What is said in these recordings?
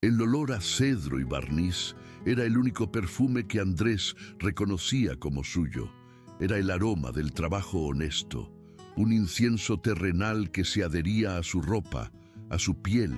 El olor a cedro y barniz era el único perfume que Andrés reconocía como suyo. Era el aroma del trabajo honesto, un incienso terrenal que se adhería a su ropa, a su piel,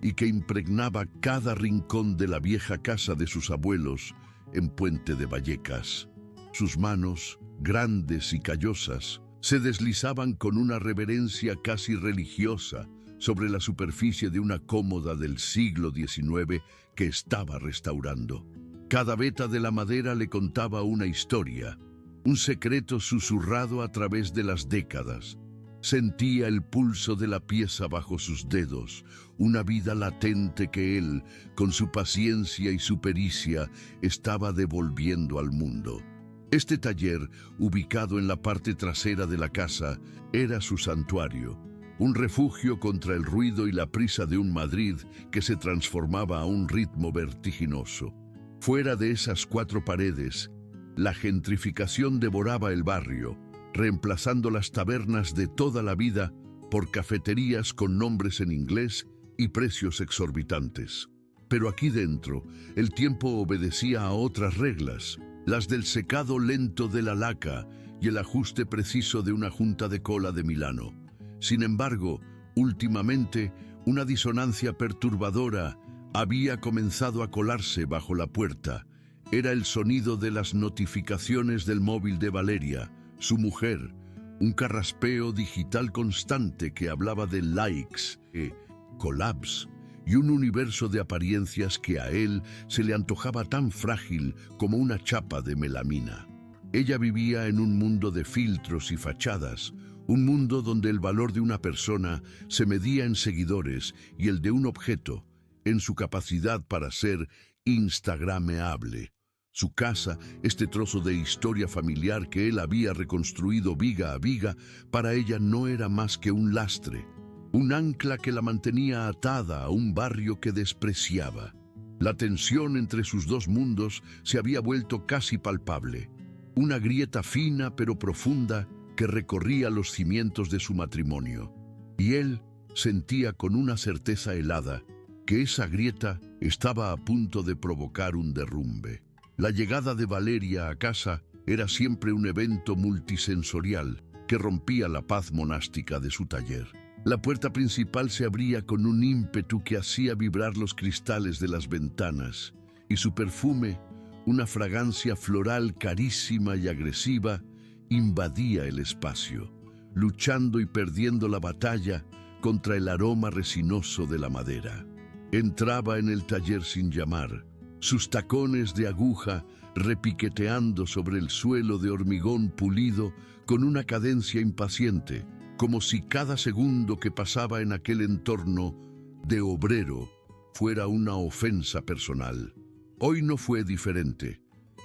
y que impregnaba cada rincón de la vieja casa de sus abuelos en Puente de Vallecas. Sus manos, grandes y callosas, se deslizaban con una reverencia casi religiosa sobre la superficie de una cómoda del siglo XIX que estaba restaurando. Cada veta de la madera le contaba una historia, un secreto susurrado a través de las décadas. Sentía el pulso de la pieza bajo sus dedos, una vida latente que él, con su paciencia y su pericia, estaba devolviendo al mundo. Este taller, ubicado en la parte trasera de la casa, era su santuario, un refugio contra el ruido y la prisa de un Madrid que se transformaba a un ritmo vertiginoso. Fuera de esas cuatro paredes, la gentrificación devoraba el barrio, reemplazando las tabernas de toda la vida por cafeterías con nombres en inglés y precios exorbitantes. Pero aquí dentro, el tiempo obedecía a otras reglas, las del secado lento de la laca y el ajuste preciso de una junta de cola de Milano. Sin embargo, últimamente, una disonancia perturbadora había comenzado a colarse bajo la puerta. Era el sonido de las notificaciones del móvil de Valeria, su mujer, un carraspeo digital constante que hablaba de likes, collabs y un universo de apariencias que a él se le antojaba tan frágil como una chapa de melamina. Ella vivía en un mundo de filtros y fachadas, un mundo donde el valor de una persona se medía en seguidores y el de un objeto en su capacidad para ser instagrameable. Su casa, este trozo de historia familiar que él había reconstruido viga a viga, para ella no era más que un lastre, un ancla que la mantenía atada a un barrio que despreciaba. La tensión entre sus dos mundos se había vuelto casi palpable, una grieta fina pero profunda que recorría los cimientos de su matrimonio. Y él sentía con una certeza helada que esa grieta estaba a punto de provocar un derrumbe. La llegada de Valeria a casa era siempre un evento multisensorial que rompía la paz monástica de su taller. La puerta principal se abría con un ímpetu que hacía vibrar los cristales de las ventanas, y su perfume, una fragancia floral carísima y agresiva, invadía el espacio, luchando y perdiendo la batalla contra el aroma resinoso de la madera. Entraba en el taller sin llamar, sus tacones de aguja repiqueteando sobre el suelo de hormigón pulido con una cadencia impaciente, como si cada segundo que pasaba en aquel entorno de obrero fuera una ofensa personal. Hoy no fue diferente.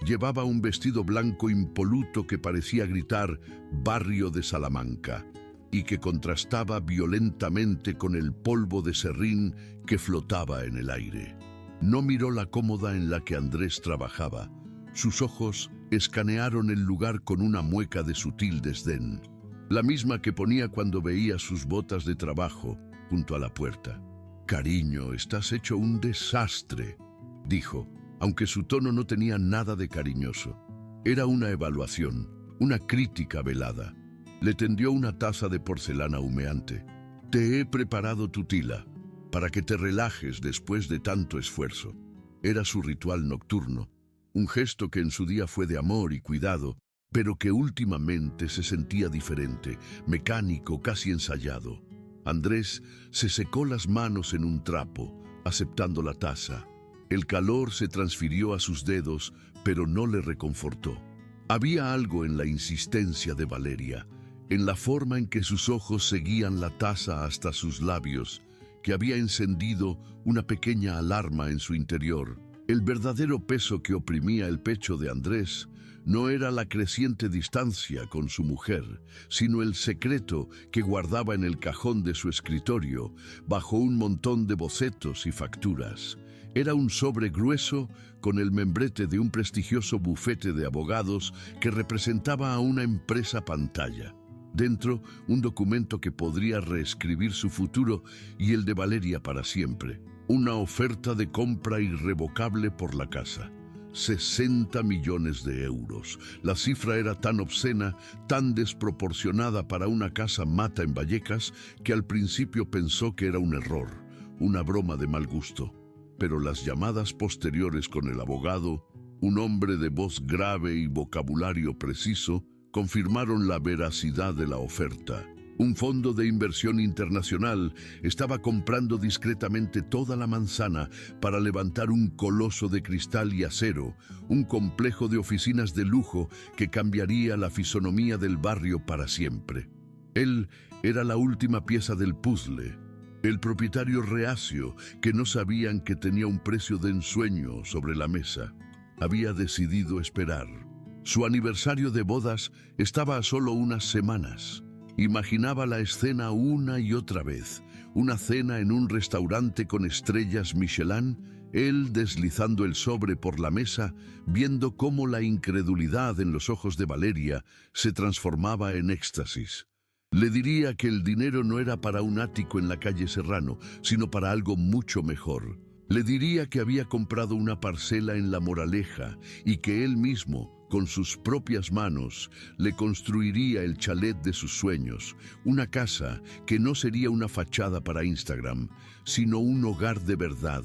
Llevaba un vestido blanco impoluto que parecía gritar «Barrio de Salamanca» y que contrastaba violentamente con el polvo de serrín que flotaba en el aire. No miró la cómoda en la que Andrés trabajaba. Sus ojos escanearon el lugar con una mueca de sutil desdén, la misma que ponía cuando veía sus botas de trabajo junto a la puerta. «Cariño, estás hecho un desastre», dijo, aunque su tono no tenía nada de cariñoso. Era una evaluación, una crítica velada. Le tendió una taza de porcelana humeante. «Te he preparado tu tila, para que te relajes después de tanto esfuerzo». Era su ritual nocturno, un gesto que en su día fue de amor y cuidado, pero que últimamente se sentía diferente, mecánico, casi ensayado. Andrés se secó las manos en un trapo, aceptando la taza. El calor se transfirió a sus dedos, pero no le reconfortó. Había algo en la insistencia de Valeria, en la forma en que sus ojos seguían la taza hasta sus labios, que había encendido una pequeña alarma en su interior. El verdadero peso que oprimía el pecho de Andrés no era la creciente distancia con su mujer, sino el secreto que guardaba en el cajón de su escritorio, bajo un montón de bocetos y facturas. Era un sobre grueso con el membrete de un prestigioso bufete de abogados que representaba a una empresa pantalla. Dentro, un documento que podría reescribir su futuro y el de Valeria para siempre. una oferta de compra irrevocable por la casa. 60 millones de euros. La cifra era tan obscena, tan desproporcionada para una casa mata en Vallecas, que al principio pensó que era un error, una broma de mal gusto. Pero las llamadas posteriores con el abogado, un hombre de voz grave y vocabulario preciso, confirmaron la veracidad de la oferta. Un fondo de inversión internacional estaba comprando discretamente toda la manzana para levantar un coloso de cristal y acero, un complejo de oficinas de lujo que cambiaría la fisonomía del barrio para siempre. Él era la última pieza del puzzle, el propietario reacio que no sabían que tenía un precio de ensueño sobre la mesa. Había decidido esperar. Su aniversario de bodas estaba a solo unas semanas. Imaginaba la escena una y otra vez, una cena en un restaurante con estrellas Michelin, él deslizando el sobre por la mesa, viendo cómo la incredulidad en los ojos de Valeria se transformaba en éxtasis. Le diría que el dinero no era para un ático en la calle Serrano, sino para algo mucho mejor. Le diría que había comprado una parcela en La Moraleja y que él mismo, con sus propias manos, le construiría el chalet de sus sueños, una casa que no sería una fachada para Instagram, sino un hogar de verdad,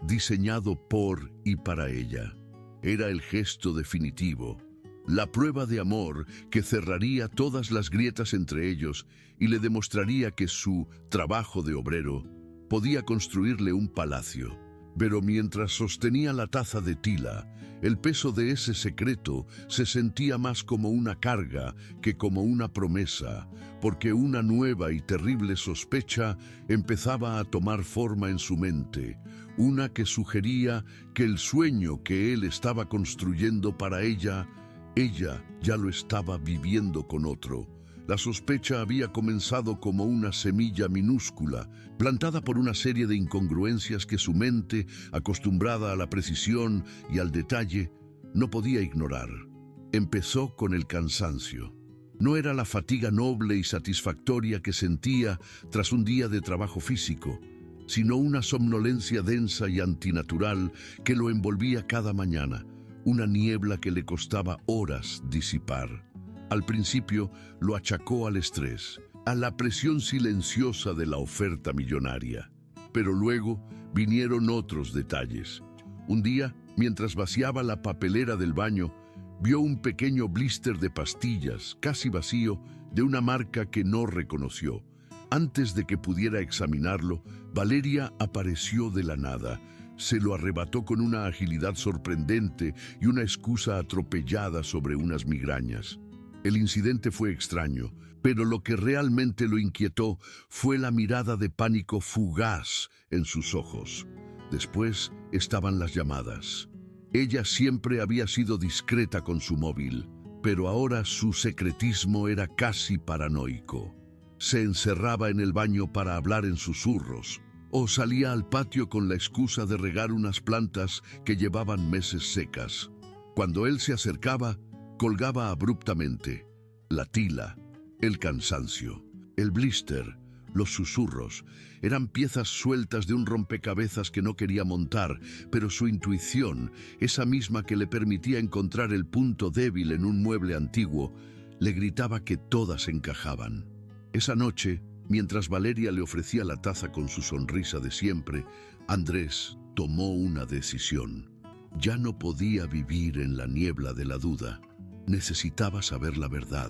diseñado por y para ella. Era el gesto definitivo, la prueba de amor que cerraría todas las grietas entre ellos y le demostraría que su trabajo de obrero podía construirle un palacio. Pero mientras sostenía la taza de tila, el peso de ese secreto se sentía más como una carga que como una promesa, porque una nueva y terrible sospecha empezaba a tomar forma en su mente, una que sugería que el sueño que él estaba construyendo para ella ya lo estaba viviendo con otro. La sospecha había comenzado como una semilla minúscula, plantada por una serie de incongruencias que su mente, acostumbrada a la precisión y al detalle, no podía ignorar. Empezó con el cansancio. No era la fatiga noble y satisfactoria que sentía tras un día de trabajo físico, sino una somnolencia densa y antinatural que lo envolvía cada mañana, una niebla que le costaba horas disipar. Al principio lo achacó al estrés, a la presión silenciosa de la oferta millonaria. Pero luego vinieron otros detalles. Un día, mientras vaciaba la papelera del baño, vio un pequeño blister de pastillas, casi vacío, de una marca que no reconoció. Antes de que pudiera examinarlo, Valeria apareció de la nada. Se lo arrebató con una agilidad sorprendente y una excusa atropellada sobre unas migrañas. El incidente fue extraño, pero lo que realmente lo inquietó fue la mirada de pánico fugaz en sus ojos. Después estaban las llamadas. Ella siempre había sido discreta con su móvil, pero ahora su secretismo era casi paranoico. Se encerraba en el baño para hablar en susurros, o salía al patio con la excusa de regar unas plantas que llevaban meses secas. Cuando él se acercaba, colgaba abruptamente. La tila, el cansancio, el blister, los susurros, eran piezas sueltas de un rompecabezas que no quería montar, pero su intuición, esa misma que le permitía encontrar el punto débil en un mueble antiguo, le gritaba que todas encajaban. Esa noche, mientras Valeria le ofrecía la taza con su sonrisa de siempre, Andrés tomó una decisión. Ya no podía vivir en la niebla de la duda. Necesitaba saber la verdad,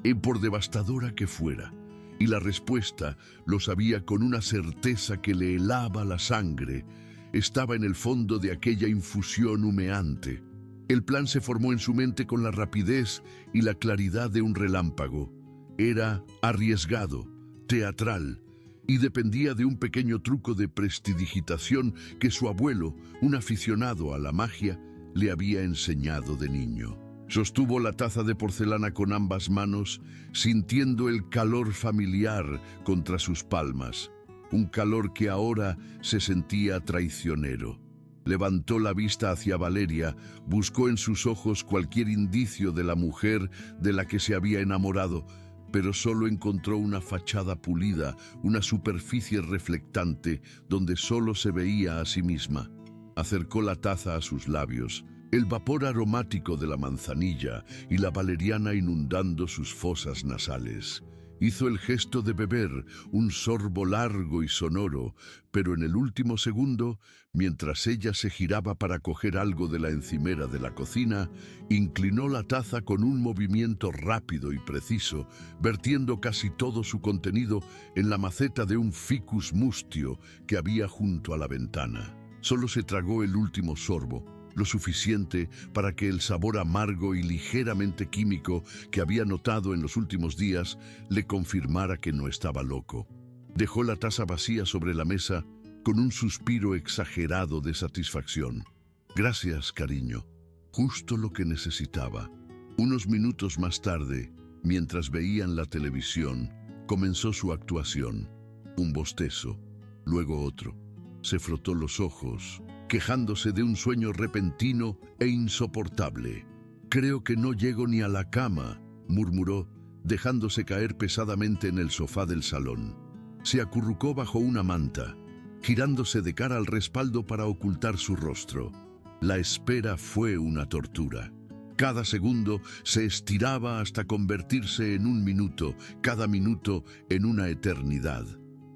y por devastadora que fuera, y la respuesta, lo sabía con una certeza que le helaba la sangre, estaba en el fondo de aquella infusión humeante. El plan se formó en su mente con la rapidez y la claridad de un relámpago. Era arriesgado, teatral, y dependía de un pequeño truco de prestidigitación que su abuelo, un aficionado a la magia, le había enseñado de niño. Sostuvo la taza de porcelana con ambas manos, sintiendo el calor familiar contra sus palmas, un calor que ahora se sentía traicionero. Levantó la vista hacia Valeria, buscó en sus ojos cualquier indicio de la mujer de la que se había enamorado, pero solo encontró una fachada pulida, una superficie reflectante donde solo se veía a sí misma. Acercó la taza a sus labios, el vapor aromático de la manzanilla y la valeriana inundando sus fosas nasales. Hizo el gesto de beber, un sorbo largo y sonoro, pero en el último segundo, mientras ella se giraba para coger algo de la encimera de la cocina, inclinó la taza con un movimiento rápido y preciso, vertiendo casi todo su contenido en la maceta de un ficus mustio que había junto a la ventana. Solo se tragó el último sorbo, lo suficiente para que el sabor amargo y ligeramente químico que había notado en los últimos días le confirmara que no estaba loco. Dejó la taza vacía sobre la mesa con un suspiro exagerado de satisfacción. Gracias, cariño. Justo lo que necesitaba. Unos minutos más tarde, mientras veían la televisión, comenzó su actuación. Un bostezo, luego otro. Se frotó los ojos, quejándose de un sueño repentino e insoportable. «Creo que no llego ni a la cama», murmuró, dejándose caer pesadamente en el sofá del salón. Se acurrucó bajo una manta, girándose de cara al respaldo para ocultar su rostro. La espera fue una tortura. Cada segundo se estiraba hasta convertirse en un minuto, cada minuto en una eternidad.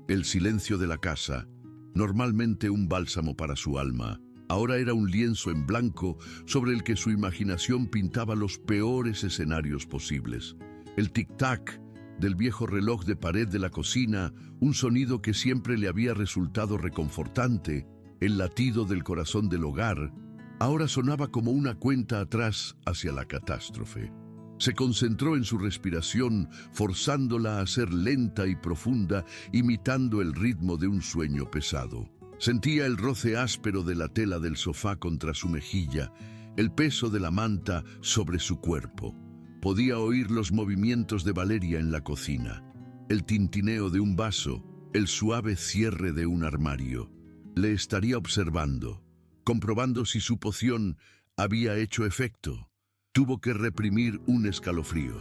El silencio de la casa, normalmente un bálsamo para su alma, ahora era un lienzo en blanco sobre el que su imaginación pintaba los peores escenarios posibles. El tic-tac del viejo reloj de pared de la cocina, un sonido que siempre le había resultado reconfortante, el latido del corazón del hogar, ahora sonaba como una cuenta atrás hacia la catástrofe. Se concentró en su respiración, forzándola a ser lenta y profunda, imitando el ritmo de un sueño pesado. Sentía el roce áspero de la tela del sofá contra su mejilla, el peso de la manta sobre su cuerpo. Podía oír los movimientos de Valeria en la cocina, el tintineo de un vaso, el suave cierre de un armario. Le estaría observando, comprobando si su poción había hecho efecto. Tuvo que reprimir un escalofrío.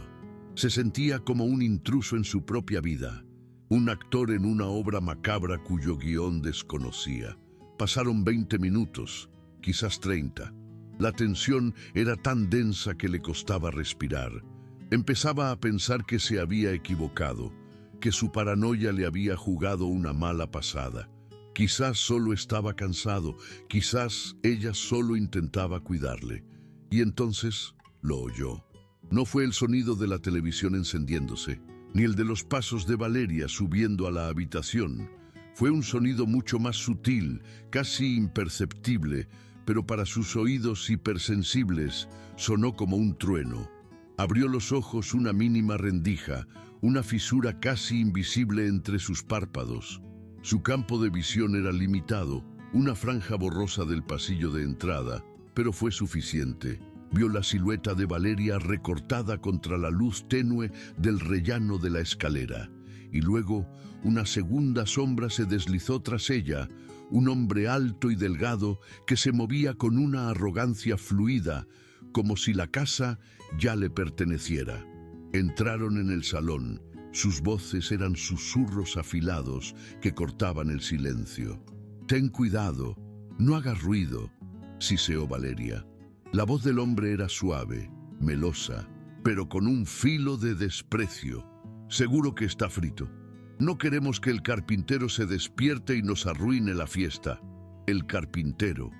Se sentía como un intruso en su propia vida, un actor en una obra macabra cuyo guión desconocía. Pasaron 20 minutos, quizás 30. La tensión era tan densa que le costaba respirar. Empezaba a pensar que se había equivocado, que su paranoia le había jugado una mala pasada. Quizás solo estaba cansado, quizás ella solo intentaba cuidarle. Y entonces lo oyó. No fue el sonido de la televisión encendiéndose, ni el de los pasos de Valeria subiendo a la habitación. Fue un sonido mucho más sutil, casi imperceptible, pero para sus oídos hipersensibles sonó como un trueno. Abrió los ojos una mínima rendija, una fisura casi invisible entre sus párpados. Su campo de visión era limitado, una franja borrosa del pasillo de entrada, pero fue suficiente. Vio la silueta de Valeria recortada contra la luz tenue del rellano de la escalera, y luego una segunda sombra se deslizó tras ella, un hombre alto y delgado que se movía con una arrogancia fluida, como si la casa ya le perteneciera. Entraron en el salón. Sus voces eran susurros afilados que cortaban el silencio. «Ten cuidado, no hagas ruido», siseó Valeria. La voz del hombre era suave, melosa, pero con un filo de desprecio. «Seguro que está frito. No queremos que el carpintero se despierte y nos arruine la fiesta». El carpintero.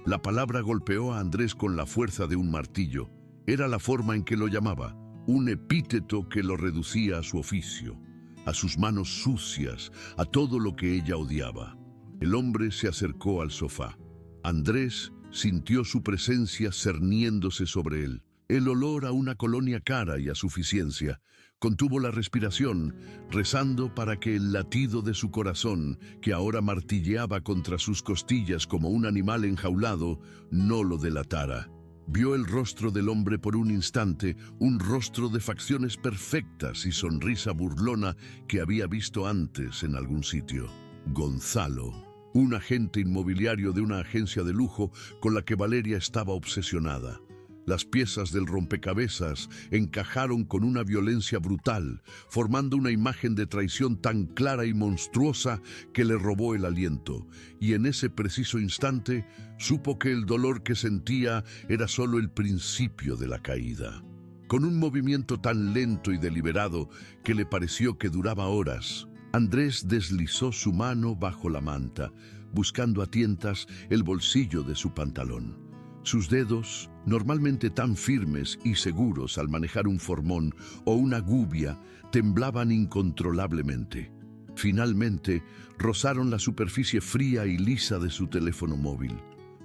La palabra golpeó a Andrés con la fuerza de un martillo. Era la forma en que lo llamaba, un epíteto que lo reducía a su oficio, a sus manos sucias, a todo lo que ella odiaba. El hombre se acercó al sofá. Andrés sintió su presencia cerniéndose sobre él. El olor a una colonia cara y a suficiencia. Contuvo la respiración, rezando para que el latido de su corazón, que ahora martilleaba contra sus costillas como un animal enjaulado, no lo delatara. Vio el rostro del hombre por un instante, un rostro de facciones perfectas y sonrisa burlona que había visto antes en algún sitio. Gonzalo, un agente inmobiliario de una agencia de lujo con la que Valeria estaba obsesionada. Las piezas del rompecabezas encajaron con una violencia brutal, formando una imagen de traición tan clara y monstruosa que le robó el aliento, y en ese preciso instante supo que el dolor que sentía era solo el principio de la caída. Con un movimiento tan lento y deliberado que le pareció que duraba horas, Andrés deslizó su mano bajo la manta, buscando a tientas el bolsillo de su pantalón. Sus dedos, normalmente tan firmes y seguros al manejar un formón o una gubia, temblaban incontrolablemente. Finalmente, rozaron la superficie fría y lisa de su teléfono móvil.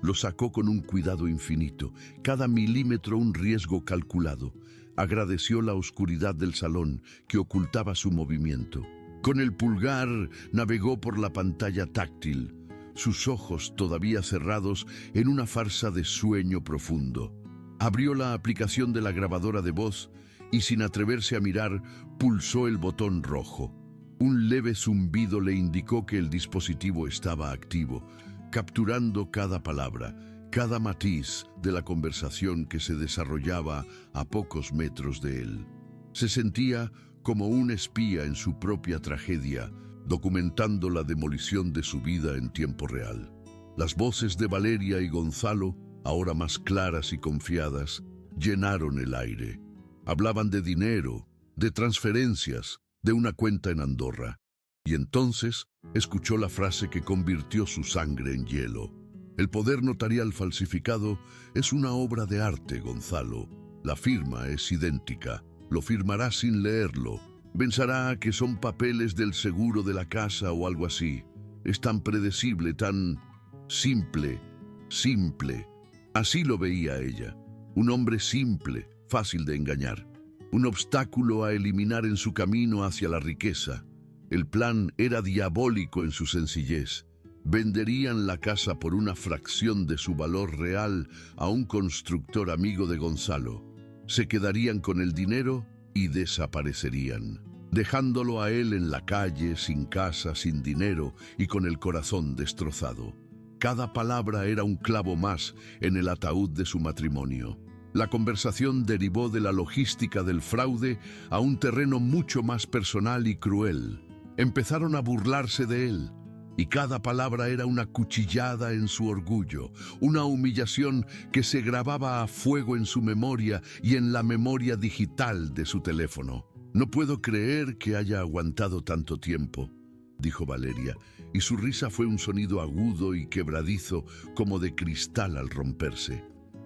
Lo sacó con un cuidado infinito, cada milímetro un riesgo calculado. Agradeció la oscuridad del salón que ocultaba su movimiento. Con el pulgar navegó por la pantalla táctil, sus ojos todavía cerrados en una farsa de sueño profundo. Abrió la aplicación de la grabadora de voz y, sin atreverse a mirar, pulsó el botón rojo. Un leve zumbido le indicó que el dispositivo estaba activo, capturando cada palabra, cada matiz de la conversación que se desarrollaba a pocos metros de él. Se sentía como un espía en su propia tragedia, documentando la demolición de su vida en tiempo real. Las voces de Valeria y Gonzalo, ahora más claras y confiadas, llenaron el aire. Hablaban de dinero, de transferencias, de una cuenta en Andorra. Y entonces escuchó la frase que convirtió su sangre en hielo. El poder notarial falsificado es una obra de arte, Gonzalo. La firma es idéntica. Lo firmará sin leerlo. Pensará que son papeles del seguro de la casa o algo así. Es tan predecible, tan simple. Así lo veía ella. Un hombre simple, fácil de engañar. Un obstáculo a eliminar en su camino hacia la riqueza. El plan era diabólico en su sencillez. Venderían la casa por una fracción de su valor real a un constructor amigo de Gonzalo. Se quedarían con el dinero y desaparecerían, dejándolo a él en la calle, sin casa, sin dinero y con el corazón destrozado. Cada palabra era un clavo más en el ataúd de su matrimonio. La conversación derivó de la logística del fraude a un terreno mucho más personal y cruel. Empezaron a burlarse de él, y cada palabra era una cuchillada en su orgullo, una humillación que se grababa a fuego en su memoria y en la memoria digital de su teléfono. «No puedo creer que haya aguantado tanto tiempo», dijo Valeria, y su risa fue un sonido agudo y quebradizo como de cristal al romperse.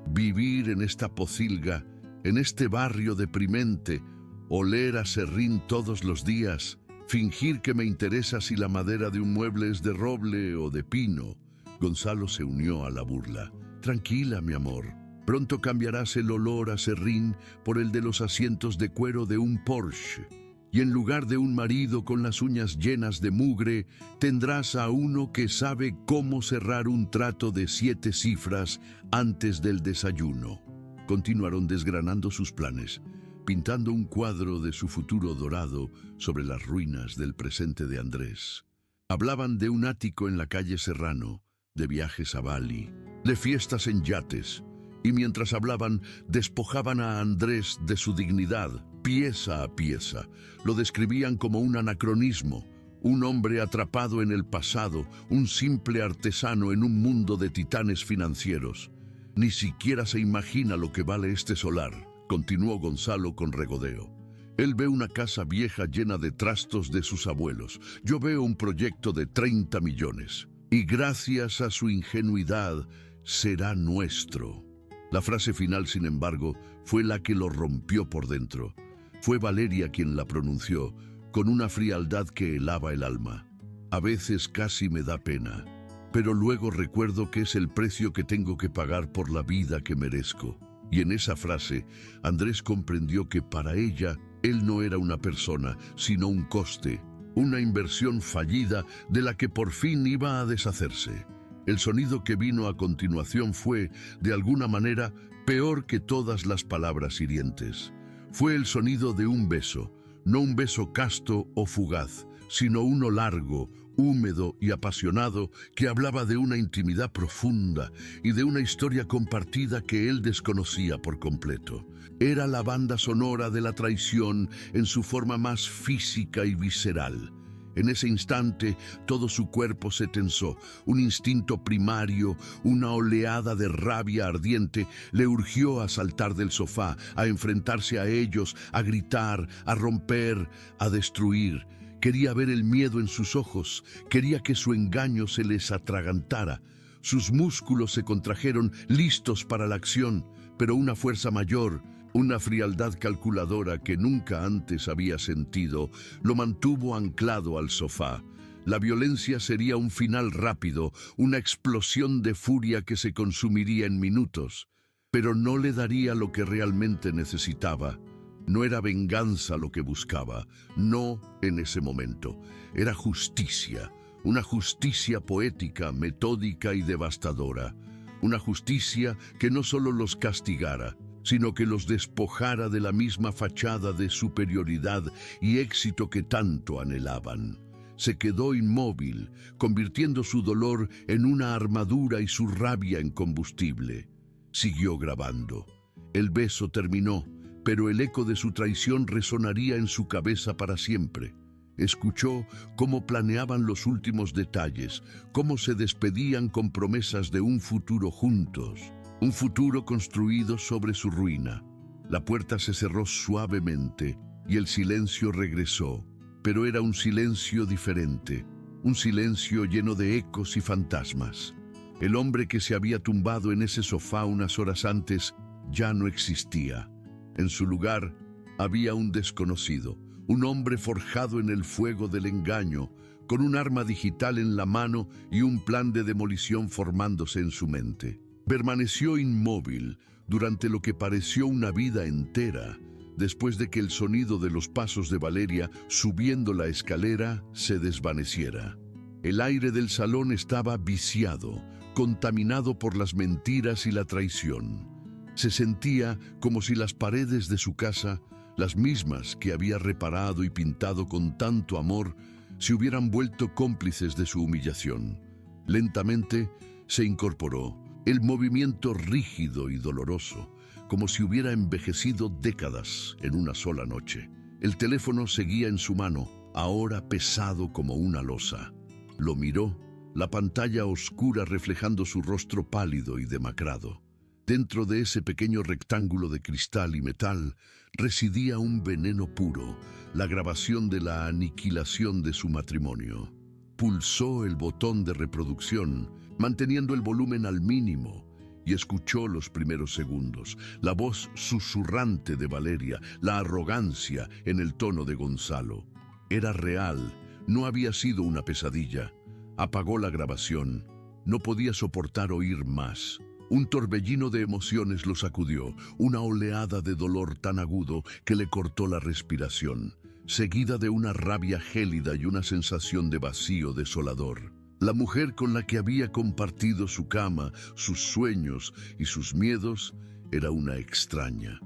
«Vivir en esta pocilga, en este barrio deprimente, oler a serrín todos los días, fingir que me interesa si la madera de un mueble es de roble o de pino». Gonzalo se unió a la burla. «Tranquila, mi amor. Pronto cambiarás el olor a serrín por el de los asientos de cuero de un Porsche. Y en lugar de un marido con las uñas llenas de mugre, tendrás a uno que sabe cómo cerrar un trato de 7 cifras antes del desayuno». Continuaron desgranando sus planes, pintando un cuadro de su futuro dorado sobre las ruinas del presente de Andrés. Hablaban de un ático en la calle Serrano, de viajes a Bali, de fiestas en yates, y mientras hablaban, despojaban a Andrés de su dignidad, pieza a pieza. Lo describían como un anacronismo, un hombre atrapado en el pasado, un simple artesano en un mundo de titanes financieros. «Ni siquiera se imagina lo que vale este solar», continuó Gonzalo con regodeo. «Él ve una casa vieja llena de trastos de sus abuelos. Yo veo un proyecto de 30 millones. Y gracias a su ingenuidad, será nuestro». La frase final, sin embargo, fue la que lo rompió por dentro. Fue Valeria quien la pronunció, con una frialdad que helaba el alma. «A veces casi me da pena, pero luego recuerdo que es el precio que tengo que pagar por la vida que merezco». Y en esa frase, Andrés comprendió que para ella, él no era una persona, sino un coste, una inversión fallida de la que por fin iba a deshacerse. El sonido que vino a continuación fue, de alguna manera, peor que todas las palabras hirientes. Fue el sonido de un beso, no un beso casto o fugaz, sino uno largo, húmedo y apasionado, que hablaba de una intimidad profunda y de una historia compartida que él desconocía por completo. Era la banda sonora de la traición en su forma más física y visceral. En ese instante, todo su cuerpo se tensó. Un instinto primario, una oleada de rabia ardiente, le urgió a saltar del sofá, a enfrentarse a ellos, a gritar, a romper, a destruir. Quería ver el miedo en sus ojos, quería que su engaño se les atragantara. Sus músculos se contrajeron, listos para la acción, pero una fuerza mayor, una frialdad calculadora que nunca antes había sentido, lo mantuvo anclado al sofá. La violencia sería un final rápido, una explosión de furia que se consumiría en minutos, pero no le daría lo que realmente necesitaba. No era venganza lo que buscaba, no en ese momento. Era justicia, una justicia poética, metódica y devastadora. Una justicia que no solo los castigara, sino que los despojara de la misma fachada de superioridad y éxito que tanto anhelaban. Se quedó inmóvil, convirtiendo su dolor en una armadura y su rabia en combustible. Siguió grabando. El beso terminó, pero el eco de su traición resonaría en su cabeza para siempre. Escuchó cómo planeaban los últimos detalles, cómo se despedían con promesas de un futuro juntos, un futuro construido sobre su ruina. La puerta se cerró suavemente y el silencio regresó, pero era un silencio diferente, un silencio lleno de ecos y fantasmas. El hombre que se había tumbado en ese sofá unas horas antes ya no existía. En su lugar había un desconocido, un hombre forjado en el fuego del engaño, con un arma digital en la mano y un plan de demolición formándose en su mente. Permaneció inmóvil durante lo que pareció una vida entera, después de que el sonido de los pasos de Valeria subiendo la escalera se desvaneciera. El aire del salón estaba viciado, contaminado por las mentiras y la traición. Se sentía como si las paredes de su casa, las mismas que había reparado y pintado con tanto amor, se hubieran vuelto cómplices de su humillación. Lentamente se incorporó, el movimiento rígido y doloroso, como si hubiera envejecido décadas en una sola noche. El teléfono seguía en su mano, ahora pesado como una losa. Lo miró, la pantalla oscura reflejando su rostro pálido y demacrado. Dentro de ese pequeño rectángulo de cristal y metal residía un veneno puro, la grabación de la aniquilación de su matrimonio. Pulsó el botón de reproducción, manteniendo el volumen al mínimo, y escuchó los primeros segundos, la voz susurrante de Valeria, la arrogancia en el tono de Gonzalo. Era real, no había sido una pesadilla. Apagó la grabación, no podía soportar oír más. Un torbellino de emociones lo sacudió, una oleada de dolor tan agudo que le cortó la respiración, seguida de una rabia gélida y una sensación de vacío desolador. La mujer con la que había compartido su cama, sus sueños y sus miedos era una extraña.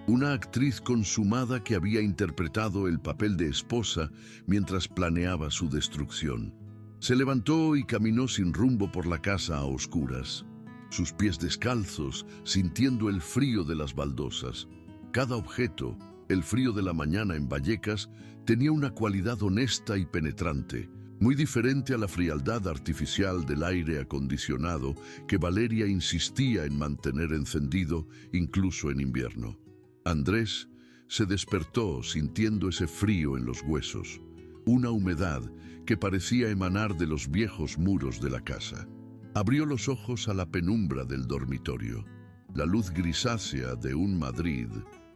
Una actriz consumada que había interpretado el papel de esposa mientras planeaba su destrucción. Se levantó y caminó sin rumbo por la casa a oscuras, sus pies descalzos, sintiendo el frío de las baldosas. Cada objeto, el frío de la mañana en Vallecas, tenía una cualidad honesta y penetrante, muy diferente a la frialdad artificial del aire acondicionado que Valeria insistía en mantener encendido incluso en invierno. Andrés se despertó sintiendo ese frío en los huesos, una humedad que parecía emanar de los viejos muros de la casa. Abrió los ojos a la penumbra del dormitorio. La luz grisácea de un Madrid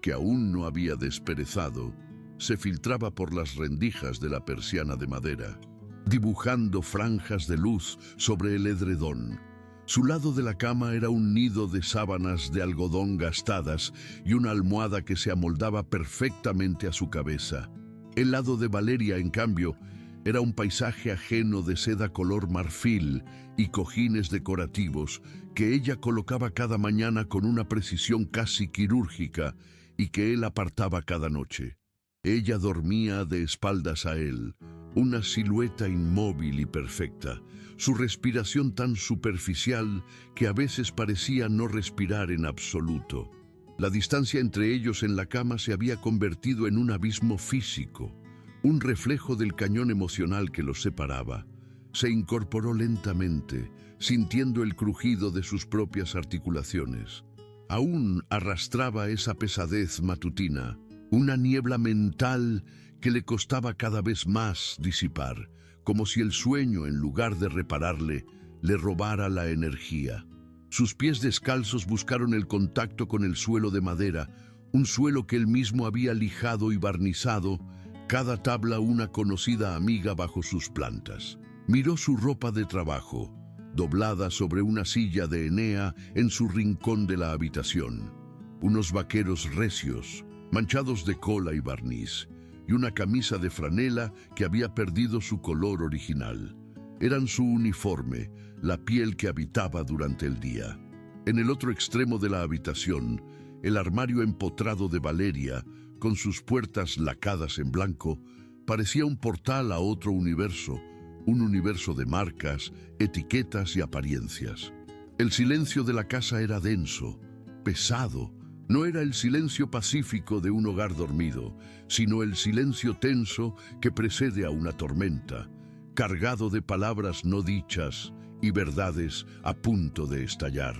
que aún no había desperezado se filtraba por las rendijas de la persiana de madera, dibujando franjas de luz sobre el edredón. Su lado de la cama era un nido de sábanas de algodón gastadas y una almohada que se amoldaba perfectamente a su cabeza. El lado de Valeria, en cambio, era un paisaje ajeno de seda color marfil y cojines decorativos que ella colocaba cada mañana con una precisión casi quirúrgica y que él apartaba cada noche. Ella dormía de espaldas a él, una silueta inmóvil y perfecta, su respiración tan superficial que a veces parecía no respirar en absoluto. La distancia entre ellos en la cama se había convertido en un abismo físico, un reflejo del cañón emocional que los separaba. Se incorporó lentamente, sintiendo el crujido de sus propias articulaciones. Aún arrastraba esa pesadez matutina, una niebla mental que le costaba cada vez más disipar, como si el sueño, en lugar de repararle, le robara la energía. Sus pies descalzos buscaron el contacto con el suelo de madera, un suelo que él mismo había lijado y barnizado, cada tabla una conocida amiga bajo sus plantas. Miró su ropa de trabajo, doblada sobre una silla de Enea en su rincón de la habitación. Unos vaqueros recios, manchados de cola y barniz, y una camisa de franela que había perdido su color original. Eran su uniforme, la piel que habitaba durante el día. En el otro extremo de la habitación, el armario empotrado de Valeria, con sus puertas lacadas en blanco, parecía un portal a otro universo, un universo de marcas, etiquetas y apariencias. El silencio de la casa era denso, pesado. No era el silencio pacífico de un hogar dormido, sino el silencio tenso que precede a una tormenta, cargado de palabras no dichas y verdades a punto de estallar.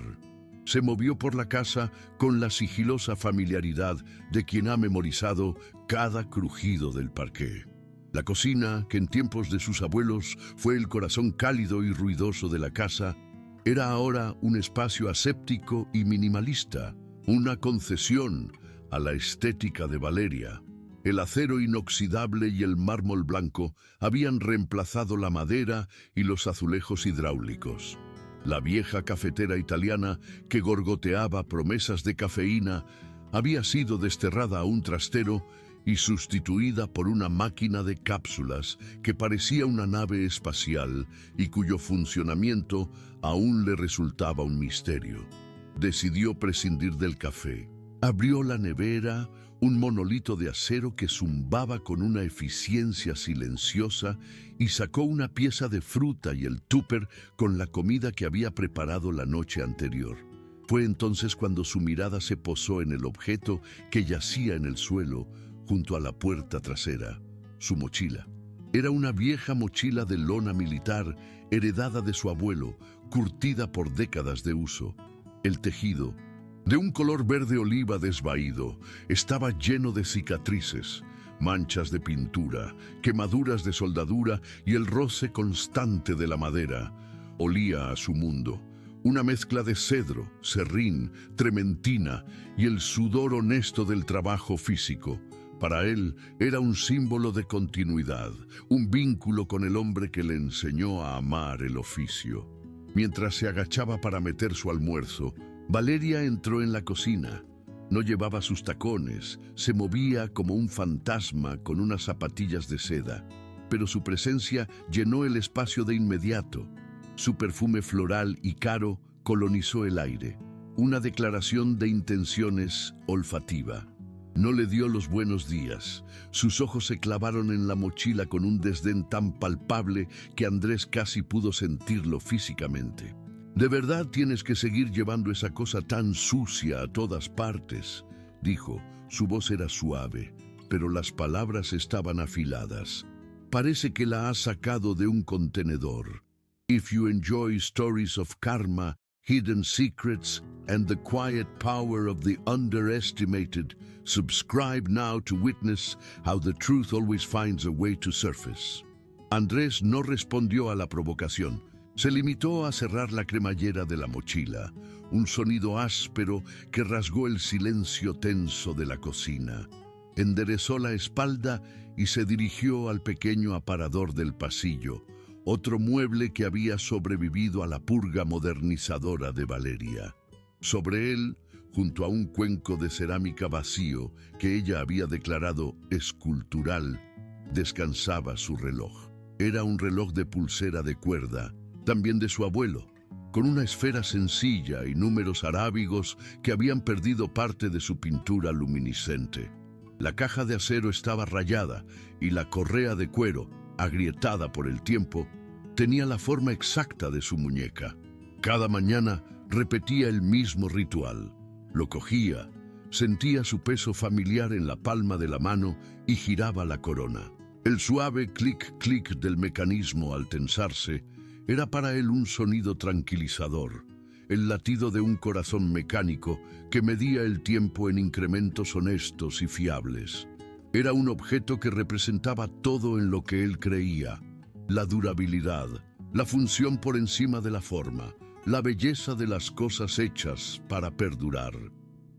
Se movió por la casa con la sigilosa familiaridad de quien ha memorizado cada crujido del parqué. La cocina, que en tiempos de sus abuelos fue el corazón cálido y ruidoso de la casa, era ahora un espacio aséptico y minimalista, una concesión a la estética de Valeria. El acero inoxidable y el mármol blanco habían reemplazado la madera y los azulejos hidráulicos. La vieja cafetera italiana, que gorgoteaba promesas de cafeína, había sido desterrada a un trastero y sustituida por una máquina de cápsulas que parecía una nave espacial y cuyo funcionamiento aún le resultaba un misterio. Decidió prescindir del café. Abrió la nevera, un monolito de acero que zumbaba con una eficiencia silenciosa, y sacó una pieza de fruta y el tupper con la comida que había preparado la noche anterior. Fue entonces cuando su mirada se posó en el objeto que yacía en el suelo, junto a la puerta trasera, su mochila. Era una vieja mochila de lona militar, heredada de su abuelo, curtida por décadas de uso. El tejido, de un color verde oliva desvaído, estaba lleno de cicatrices, manchas de pintura, quemaduras de soldadura y el roce constante de la madera. Olía a su mundo, una mezcla de cedro, serrín, trementina y el sudor honesto del trabajo físico. Para él era un símbolo de continuidad, un vínculo con el hombre que le enseñó a amar el oficio. Mientras se agachaba para meter su almuerzo, Valeria entró en la cocina. No llevaba sus tacones, se movía como un fantasma con unas zapatillas de seda, pero su presencia llenó el espacio de inmediato. Su perfume floral y caro colonizó el aire, una declaración de intenciones olfativa. No le dio los buenos días. Sus ojos se clavaron en la mochila con un desdén tan palpable que Andrés casi pudo sentirlo físicamente. «¿De verdad tienes que seguir llevando esa cosa tan sucia a todas partes?», dijo. Su voz era suave, pero las palabras estaban afiladas. «Parece que la has sacado de un contenedor. If you enjoy stories of karma, hidden secrets, and the quiet power of the underestimated, subscribe now to witness how the truth always finds a way to surface». Andrés no respondió a la provocación. Se limitó a cerrar la cremallera de la mochila, un sonido áspero que rasgó el silencio tenso de la cocina. Enderezó la espalda y se dirigió al pequeño aparador del pasillo, otro mueble que había sobrevivido a la purga modernizadora de Valeria. Sobre él, junto a un cuenco de cerámica vacío que ella había declarado escultural, descansaba su reloj. Era un reloj de pulsera de cuerda, también de su abuelo, con una esfera sencilla y números arábigos que habían perdido parte de su pintura luminiscente. La caja de acero estaba rayada y la correa de cuero, agrietada por el tiempo, tenía la forma exacta de su muñeca. Cada mañana repetía el mismo ritual. Lo cogía, sentía su peso familiar en la palma de la mano y giraba la corona. El suave clic-clic del mecanismo al tensarse era para él un sonido tranquilizador, el latido de un corazón mecánico que medía el tiempo en incrementos honestos y fiables. Era un objeto que representaba todo en lo que él creía: la durabilidad, la función por encima de la forma, la belleza de las cosas hechas para perdurar.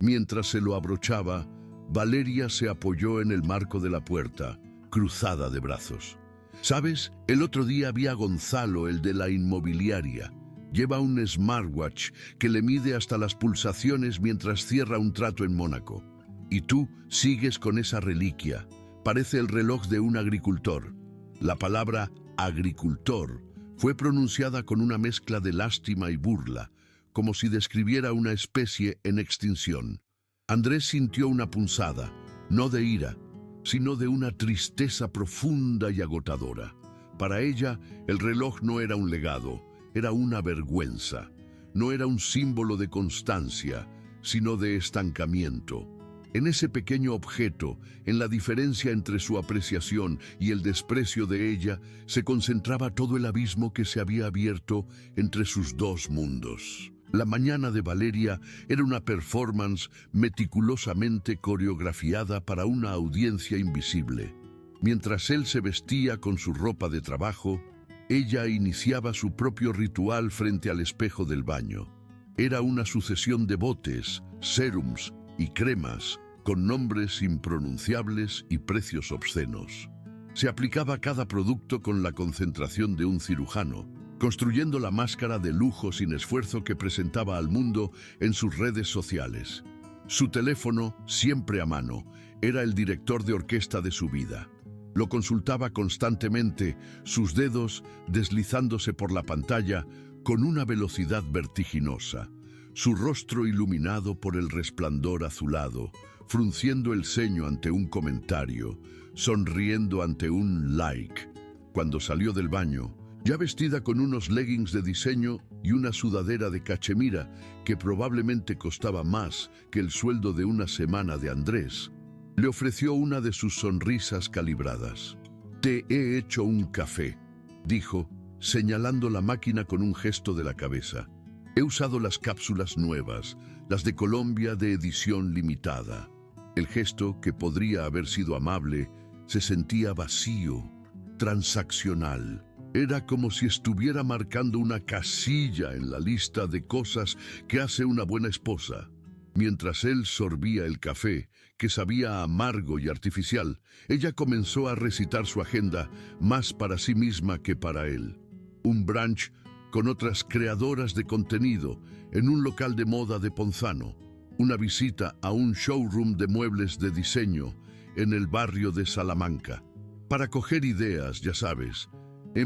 Mientras se lo abrochaba, Valeria se apoyó en el marco de la puerta, cruzada de brazos. ¿Sabes? El otro día vi a Gonzalo, el de la inmobiliaria. Lleva un smartwatch que le mide hasta las pulsaciones mientras cierra un trato en Mónaco. Y tú sigues con esa reliquia. Parece el reloj de un agricultor. La palabra agricultor fue pronunciada con una mezcla de lástima y burla, como si describiera una especie en extinción. Andrés sintió una punzada, no de ira, sino de una tristeza profunda y agotadora. Para ella, el reloj no era un legado, era una vergüenza. No era un símbolo de constancia, sino de estancamiento. En ese pequeño objeto, en la diferencia entre su apreciación y el desprecio de ella, se concentraba todo el abismo que se había abierto entre sus dos mundos. La mañana de Valeria era una performance meticulosamente coreografiada para una audiencia invisible. Mientras él se vestía con su ropa de trabajo, ella iniciaba su propio ritual frente al espejo del baño. Era una sucesión de botes, sérums y cremas con nombres impronunciables y precios obscenos. Se aplicaba cada producto con la concentración de un cirujano, construyendo la máscara de lujo sin esfuerzo que presentaba al mundo en sus redes sociales. Su teléfono, siempre a mano, era el director de orquesta de su vida. Lo consultaba constantemente, sus dedos deslizándose por la pantalla con una velocidad vertiginosa, su rostro iluminado por el resplandor azulado, frunciendo el ceño ante un comentario, sonriendo ante un like. Cuando salió del baño, ya vestida con unos leggings de diseño y una sudadera de cachemira que probablemente costaba más que el sueldo de una semana de Andrés, le ofreció una de sus sonrisas calibradas. «Te he hecho un café», dijo, señalando la máquina con un gesto de la cabeza. «He usado las cápsulas nuevas, las de Colombia de edición limitada». El gesto, que podría haber sido amable, se sentía vacío, transaccional. Era como si estuviera marcando una casilla en la lista de cosas que hace una buena esposa. Mientras él sorbía el café, que sabía amargo y artificial, ella comenzó a recitar su agenda, más para sí misma que para él. Un brunch con otras creadoras de contenido en un local de moda de Ponzano. Una visita a un showroom de muebles de diseño en el barrio de Salamanca. Para coger ideas, ya sabes,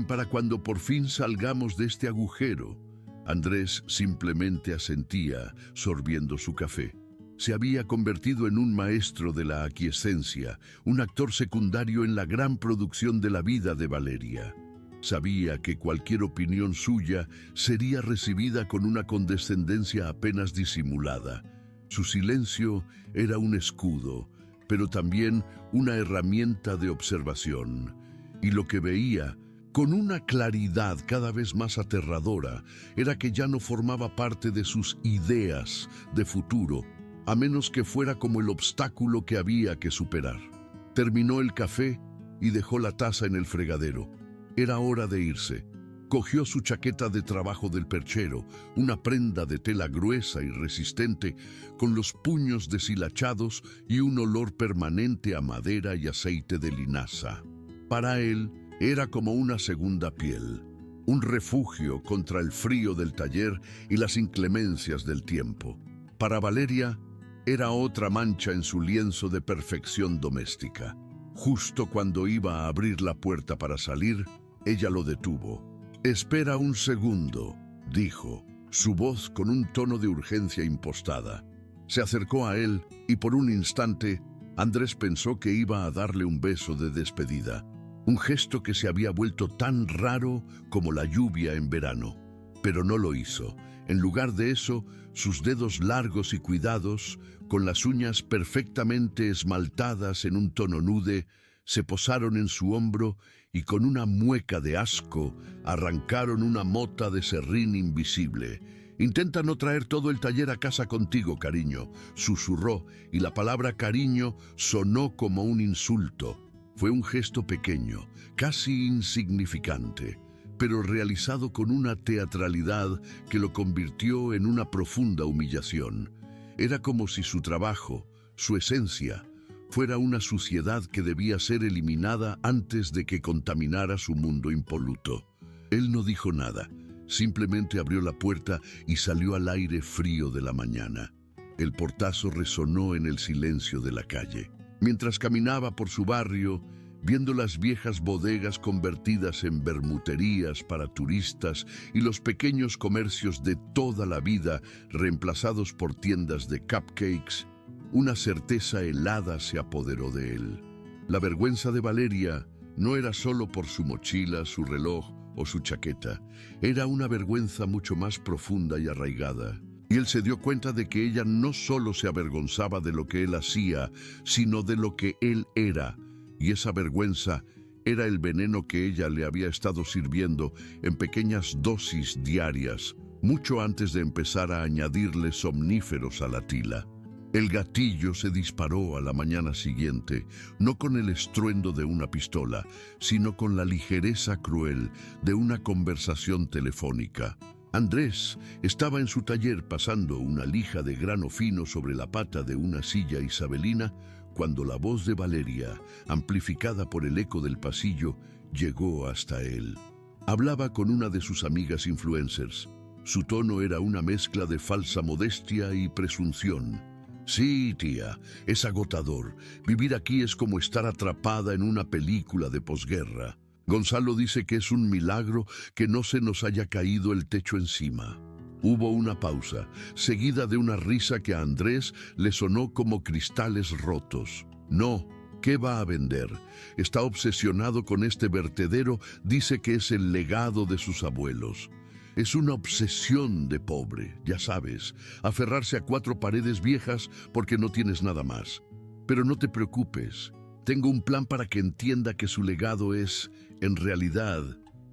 para cuando por fin salgamos de este agujero. Andrés simplemente asentía, sorbiendo su café. Se había convertido en un maestro de la aquiescencia, un actor secundario en la gran producción de la vida de Valeria. Sabía que cualquier opinión suya sería recibida con una condescendencia apenas disimulada. Su silencio era un escudo, pero también una herramienta de observación. Y lo que veía, con una claridad cada vez más aterradora, era que ya no formaba parte de sus ideas de futuro, a menos que fuera como el obstáculo que había que superar. Terminó el café y dejó la taza en el fregadero. Era hora de irse. Cogió su chaqueta de trabajo del perchero, una prenda de tela gruesa y resistente, con los puños deshilachados y un olor permanente a madera y aceite de linaza. Para él, era como una segunda piel, un refugio contra el frío del taller y las inclemencias del tiempo. Para Valeria, era otra mancha en su lienzo de perfección doméstica. Justo cuando iba a abrir la puerta para salir, ella lo detuvo. «Espera un segundo», dijo, su voz con un tono de urgencia impostada. Se acercó a él y por un instante Andrés pensó que iba a darle un beso de despedida, un gesto que se había vuelto tan raro como la lluvia en verano. Pero no lo hizo. En lugar de eso, sus dedos largos y cuidados, con las uñas perfectamente esmaltadas en un tono nude, se posaron en su hombro y con una mueca de asco arrancaron una mota de serrín invisible. «Intenta no traer todo el taller a casa contigo, cariño», susurró, y la palabra cariño sonó como un insulto. Fue un gesto pequeño, casi insignificante, pero realizado con una teatralidad que lo convirtió en una profunda humillación. Era como si su trabajo, su esencia, fuera una suciedad que debía ser eliminada antes de que contaminara su mundo impoluto. Él no dijo nada, simplemente abrió la puerta y salió al aire frío de la mañana. El portazo resonó en el silencio de la calle. Mientras caminaba por su barrio, viendo las viejas bodegas convertidas en bermuterías para turistas y los pequeños comercios de toda la vida reemplazados por tiendas de cupcakes, una certeza helada se apoderó de él. La vergüenza de Valeria no era solo por su mochila, su reloj o su chaqueta. Era una vergüenza mucho más profunda y arraigada. Y él se dio cuenta de que ella no solo se avergonzaba de lo que él hacía, sino de lo que él era. Y esa vergüenza era el veneno que ella le había estado sirviendo en pequeñas dosis diarias, mucho antes de empezar a añadirle somníferos a la tila. El gatillo se disparó a la mañana siguiente, no con el estruendo de una pistola, sino con la ligereza cruel de una conversación telefónica. Andrés estaba en su taller pasando una lija de grano fino sobre la pata de una silla isabelina cuando la voz de Valeria, amplificada por el eco del pasillo, llegó hasta él. Hablaba con una de sus amigas influencers. Su tono era una mezcla de falsa modestia y presunción. «Sí, tía, es agotador. Vivir aquí es como estar atrapada en una película de posguerra. Gonzalo dice que es un milagro que no se nos haya caído el techo encima». Hubo una pausa, seguida de una risa que a Andrés le sonó como cristales rotos. «No, ¿qué va a vender? Está obsesionado con este vertedero, dice que es el legado de sus abuelos». Es una obsesión de pobre, ya sabes, aferrarse a 4 paredes viejas porque no tienes nada más. Pero no te preocupes, tengo un plan para que entienda que su legado es, en realidad,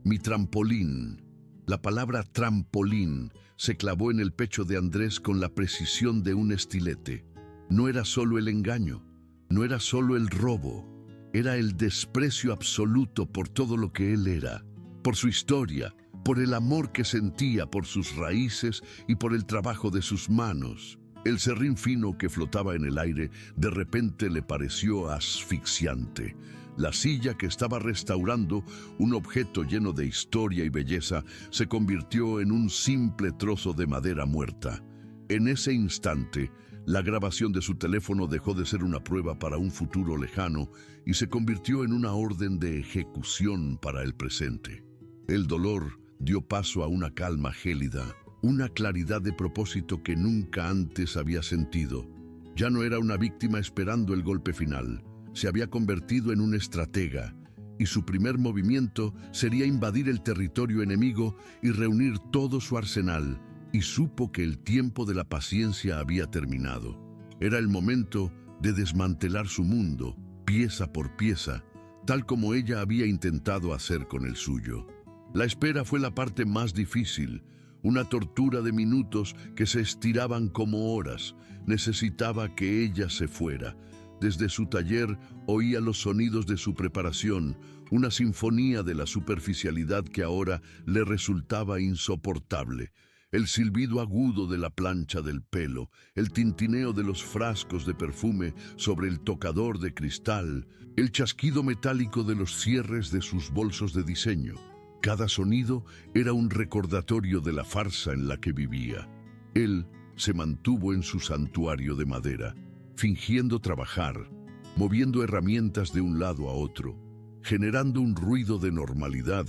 mi trampolín. La palabra trampolín se clavó en el pecho de Andrés con la precisión de un estilete. No era solo el engaño, no era solo el robo, era el desprecio absoluto por todo lo que él era, por su historia, por el amor que sentía por sus raíces y por el trabajo de sus manos. El serrín fino que flotaba en el aire de repente le pareció asfixiante. La silla que estaba restaurando, un objeto lleno de historia y belleza, se convirtió en un simple trozo de madera muerta. En ese instante, la grabación de su teléfono dejó de ser una prueba para un futuro lejano y se convirtió en una orden de ejecución para el presente. El dolor dio paso a una calma gélida, una claridad de propósito que nunca antes había sentido. Ya no era una víctima esperando el golpe final, se había convertido en un estratega, y su primer movimiento sería invadir el territorio enemigo y reunir todo su arsenal, y supo que el tiempo de la paciencia había terminado. Era el momento de desmantelar su mundo, pieza por pieza, tal como ella había intentado hacer con el suyo. La espera fue la parte más difícil, una tortura de minutos que se estiraban como horas. Necesitaba que ella se fuera. Desde su taller oía los sonidos de su preparación, una sinfonía de la superficialidad que ahora le resultaba insoportable. El silbido agudo de la plancha del pelo, el tintineo de los frascos de perfume sobre el tocador de cristal, el chasquido metálico de los cierres de sus bolsos de diseño. Cada sonido era un recordatorio de la farsa en la que vivía. Él se mantuvo en su santuario de madera, fingiendo trabajar, moviendo herramientas de un lado a otro, generando un ruido de normalidad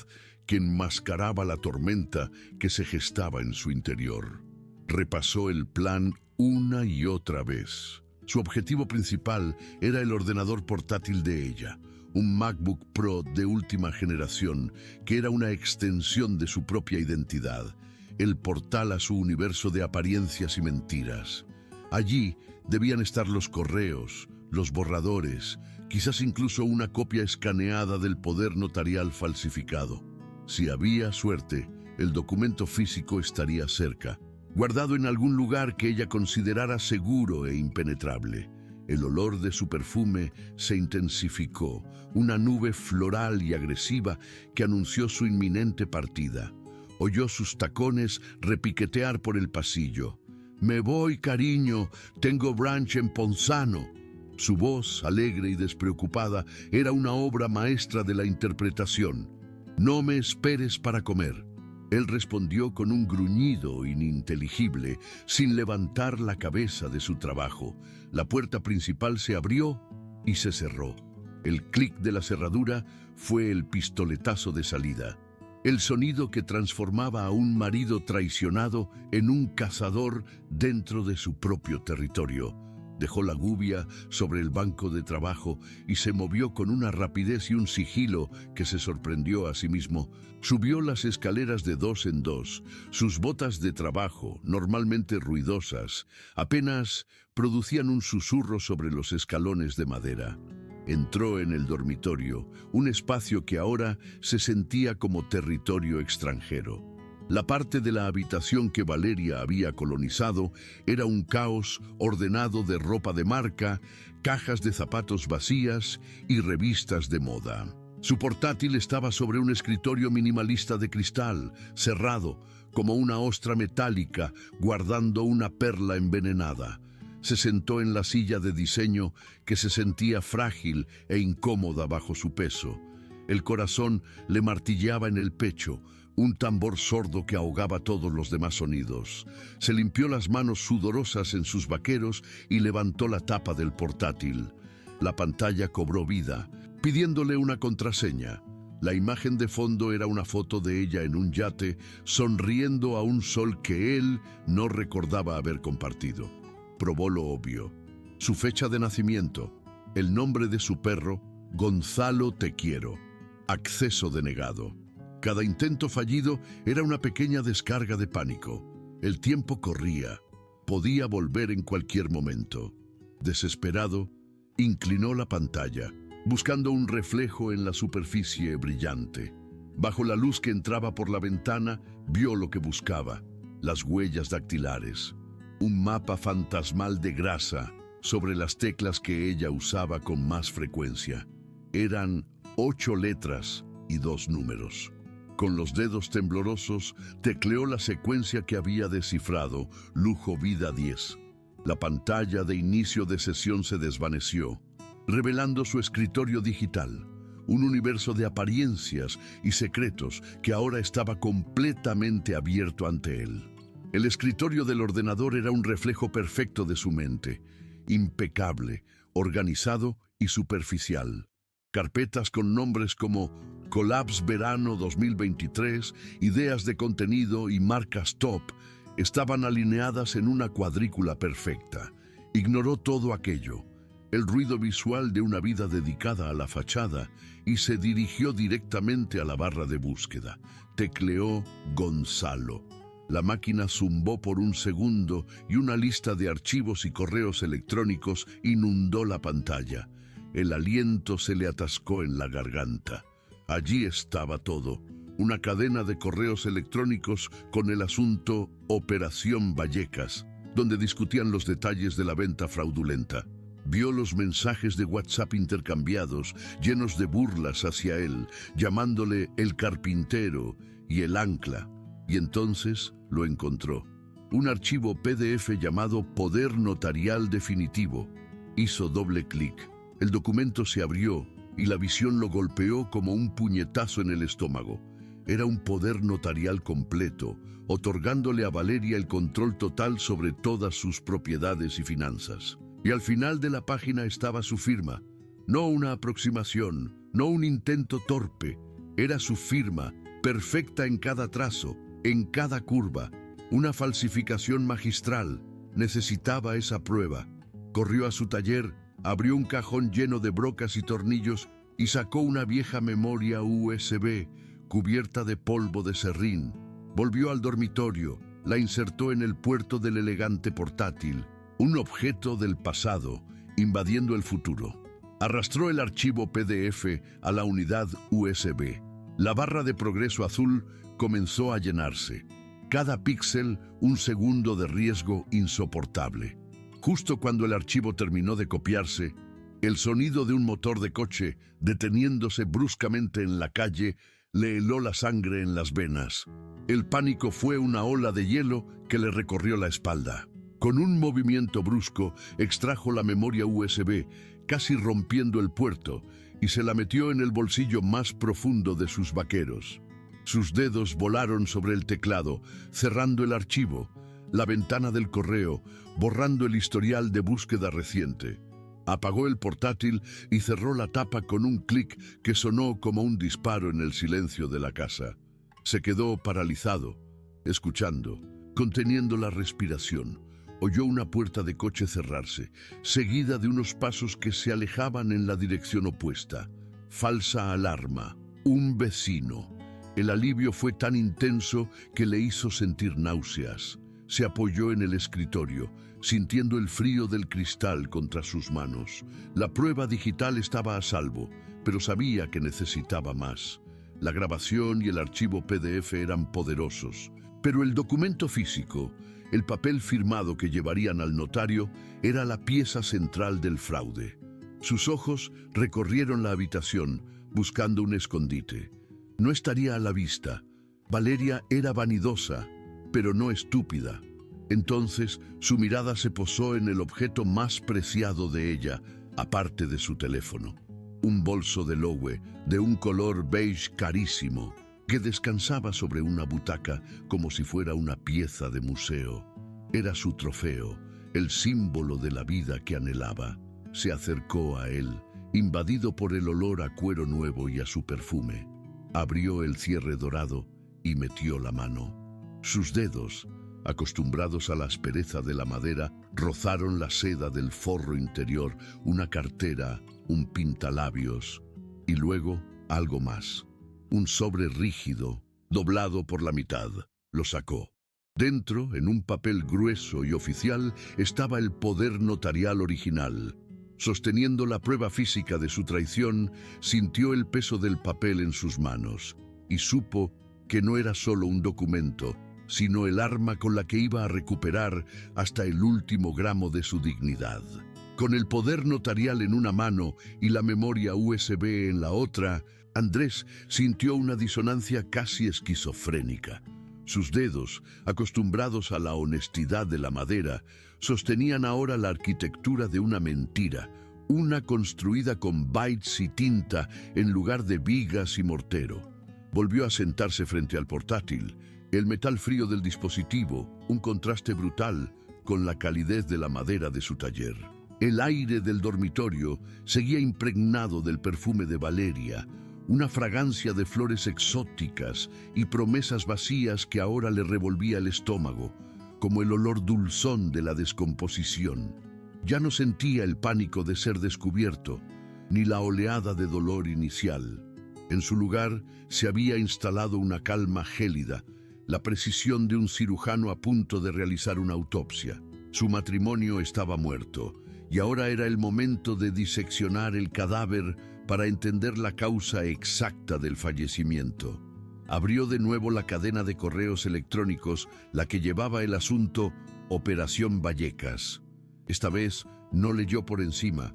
que enmascaraba la tormenta que se gestaba en su interior. Repasó el plan una y otra vez. Su objetivo principal era el ordenador portátil de ella, un MacBook Pro de última generación, que era una extensión de su propia identidad, el portal a su universo de apariencias y mentiras. Allí debían estar los correos, los borradores, quizás incluso una copia escaneada del poder notarial falsificado. Si había suerte, el documento físico estaría cerca, guardado en algún lugar que ella considerara seguro e impenetrable. El olor de su perfume se intensificó, una nube floral y agresiva que anunció su inminente partida. Oyó sus tacones repiquetear por el pasillo. «Me voy, cariño, tengo brunch en Ponzano». Su voz, alegre y despreocupada, era una obra maestra de la interpretación. «No me esperes para comer». Él respondió con un gruñido ininteligible, sin levantar la cabeza de su trabajo. La puerta principal se abrió y se cerró. El clic de la cerradura fue el pistoletazo de salida. El sonido que transformaba a un marido traicionado en un cazador dentro de su propio territorio. Dejó la gubia sobre el banco de trabajo y se movió con una rapidez y un sigilo que se sorprendió a sí mismo. Subió las escaleras de dos en dos. Sus botas de trabajo, normalmente ruidosas, apenas producían un susurro sobre los escalones de madera. Entró en el dormitorio, un espacio que ahora se sentía como territorio extranjero. La parte de la habitación que Valeria había colonizado era un caos ordenado de ropa de marca, cajas de zapatos vacías y revistas de moda. Su portátil estaba sobre un escritorio minimalista de cristal, cerrado, como una ostra metálica, guardando una perla envenenada. Se sentó en la silla de diseño que se sentía frágil e incómoda bajo su peso. El corazón le martilleaba en el pecho, un tambor sordo que ahogaba todos los demás sonidos. Se limpió las manos sudorosas en sus vaqueros y levantó la tapa del portátil. La pantalla cobró vida, pidiéndole una contraseña. La imagen de fondo era una foto de ella en un yate, sonriendo a un sol que él no recordaba haber compartido. Probó lo obvio. Su fecha de nacimiento, el nombre de su perro, Gonzalo Te Quiero. Acceso denegado. Cada intento fallido era una pequeña descarga de pánico. El tiempo corría. Podía volver en cualquier momento. Desesperado, inclinó la pantalla, buscando un reflejo en la superficie brillante. Bajo la luz que entraba por la ventana, vio lo que buscaba: las huellas dactilares. Un mapa fantasmal de grasa sobre las teclas que ella usaba con más frecuencia. Eran 8 letras y 2 números. Con los dedos temblorosos, tecleó la secuencia que había descifrado: Lujo Vida 10. La pantalla de inicio de sesión se desvaneció, revelando su escritorio digital, un universo de apariencias y secretos que ahora estaba completamente abierto ante él. El escritorio del ordenador era un reflejo perfecto de su mente, impecable, organizado y superficial. Carpetas con nombres como Collapse Verano 2023, ideas de contenido y marcas top estaban alineadas en una cuadrícula perfecta. Ignoró todo aquello, el ruido visual de una vida dedicada a la fachada, y se dirigió directamente a la barra de búsqueda. Tecleó Gonzalo. La máquina zumbó por un segundo y una lista de archivos y correos electrónicos inundó la pantalla. El aliento se le atascó en la garganta. Allí estaba todo: una cadena de correos electrónicos con el asunto Operación Vallecas, donde discutían los detalles de la venta fraudulenta. Vio los mensajes de WhatsApp intercambiados, llenos de burlas hacia él, llamándole el carpintero y el ancla. Y entonces lo encontró: un archivo PDF llamado Poder Notarial Definitivo. Hizo doble clic. El documento se abrió y la visión lo golpeó como un puñetazo en el estómago. Era un poder notarial completo, otorgándole a Valeria el control total sobre todas sus propiedades y finanzas. Y al final de la página estaba su firma. No una aproximación, no un intento torpe. Era su firma, perfecta en cada trazo, en cada curva. Una falsificación magistral. Necesitaba esa prueba. Corrió a su taller, abrió un cajón lleno de brocas y tornillos y sacó una vieja memoria USB cubierta de polvo de serrín. Volvió al dormitorio, la insertó en el puerto del elegante portátil, un objeto del pasado, invadiendo el futuro. Arrastró el archivo PDF a la unidad USB. La barra de progreso azul comenzó a llenarse. Cada píxel, un segundo de riesgo insoportable. Justo cuando el archivo terminó de copiarse, el sonido de un motor de coche deteniéndose bruscamente en la calle le heló la sangre en las venas. El pánico fue una ola de hielo que le recorrió la espalda. Con un movimiento brusco, extrajo la memoria USB, casi rompiendo el puerto, y se la metió en el bolsillo más profundo de sus vaqueros. Sus dedos volaron sobre el teclado, cerrando el archivo, la ventana del correo, borrando el historial de búsqueda reciente. Apagó el portátil y cerró la tapa con un clic que sonó como un disparo en el silencio de la casa. Se quedó paralizado, escuchando, conteniendo la respiración. Oyó una puerta de coche cerrarse, seguida de unos pasos que se alejaban en la dirección opuesta. Falsa alarma. Un vecino. El alivio fue tan intenso que le hizo sentir náuseas. Se apoyó en el escritorio, sintiendo el frío del cristal contra sus manos. La prueba digital estaba a salvo, pero sabía que necesitaba más. La grabación y el archivo PDF eran poderosos, pero el documento físico, el papel firmado que llevarían al notario, era la pieza central del fraude. Sus ojos recorrieron la habitación, buscando un escondite. No estaría a la vista. Valeria era vanidosa, pero no estúpida. Entonces, su mirada se posó en el objeto más preciado de ella, aparte de su teléfono. Un bolso de Loewe, de un color beige carísimo, que descansaba sobre una butaca como si fuera una pieza de museo. Era su trofeo, el símbolo de la vida que anhelaba. Se acercó a él, invadido por el olor a cuero nuevo y a su perfume. Abrió el cierre dorado y metió la mano. Sus dedos, acostumbrados a la aspereza de la madera, rozaron la seda del forro interior, una cartera, un pintalabios y luego algo más. Un sobre rígido, doblado por la mitad. Lo sacó. Dentro, en un papel grueso y oficial, estaba el poder notarial original. Sosteniendo la prueba física de su traición, sintió el peso del papel en sus manos y supo que no era solo un documento, sino el arma con la que iba a recuperar hasta el último gramo de su dignidad. Con el poder notarial en una mano y la memoria USB en la otra, Andrés sintió una disonancia casi esquizofrénica. Sus dedos, acostumbrados a la honestidad de la madera, sostenían ahora la arquitectura de una mentira, una construida con bytes y tinta en lugar de vigas y mortero. Volvió a sentarse frente al portátil. El metal frío del dispositivo, un contraste brutal con la calidez de la madera de su taller. El aire del dormitorio seguía impregnado del perfume de Valeria, una fragancia de flores exóticas y promesas vacías que ahora le revolvía el estómago, como el olor dulzón de la descomposición. Ya no sentía el pánico de ser descubierto, ni la oleada de dolor inicial. En su lugar se había instalado una calma gélida, la precisión de un cirujano a punto de realizar una autopsia. Su matrimonio estaba muerto, y ahora era el momento de diseccionar el cadáver para entender la causa exacta del fallecimiento. Abrió de nuevo la cadena de correos electrónicos, la que llevaba el asunto Operación Vallecas. Esta vez no leyó por encima.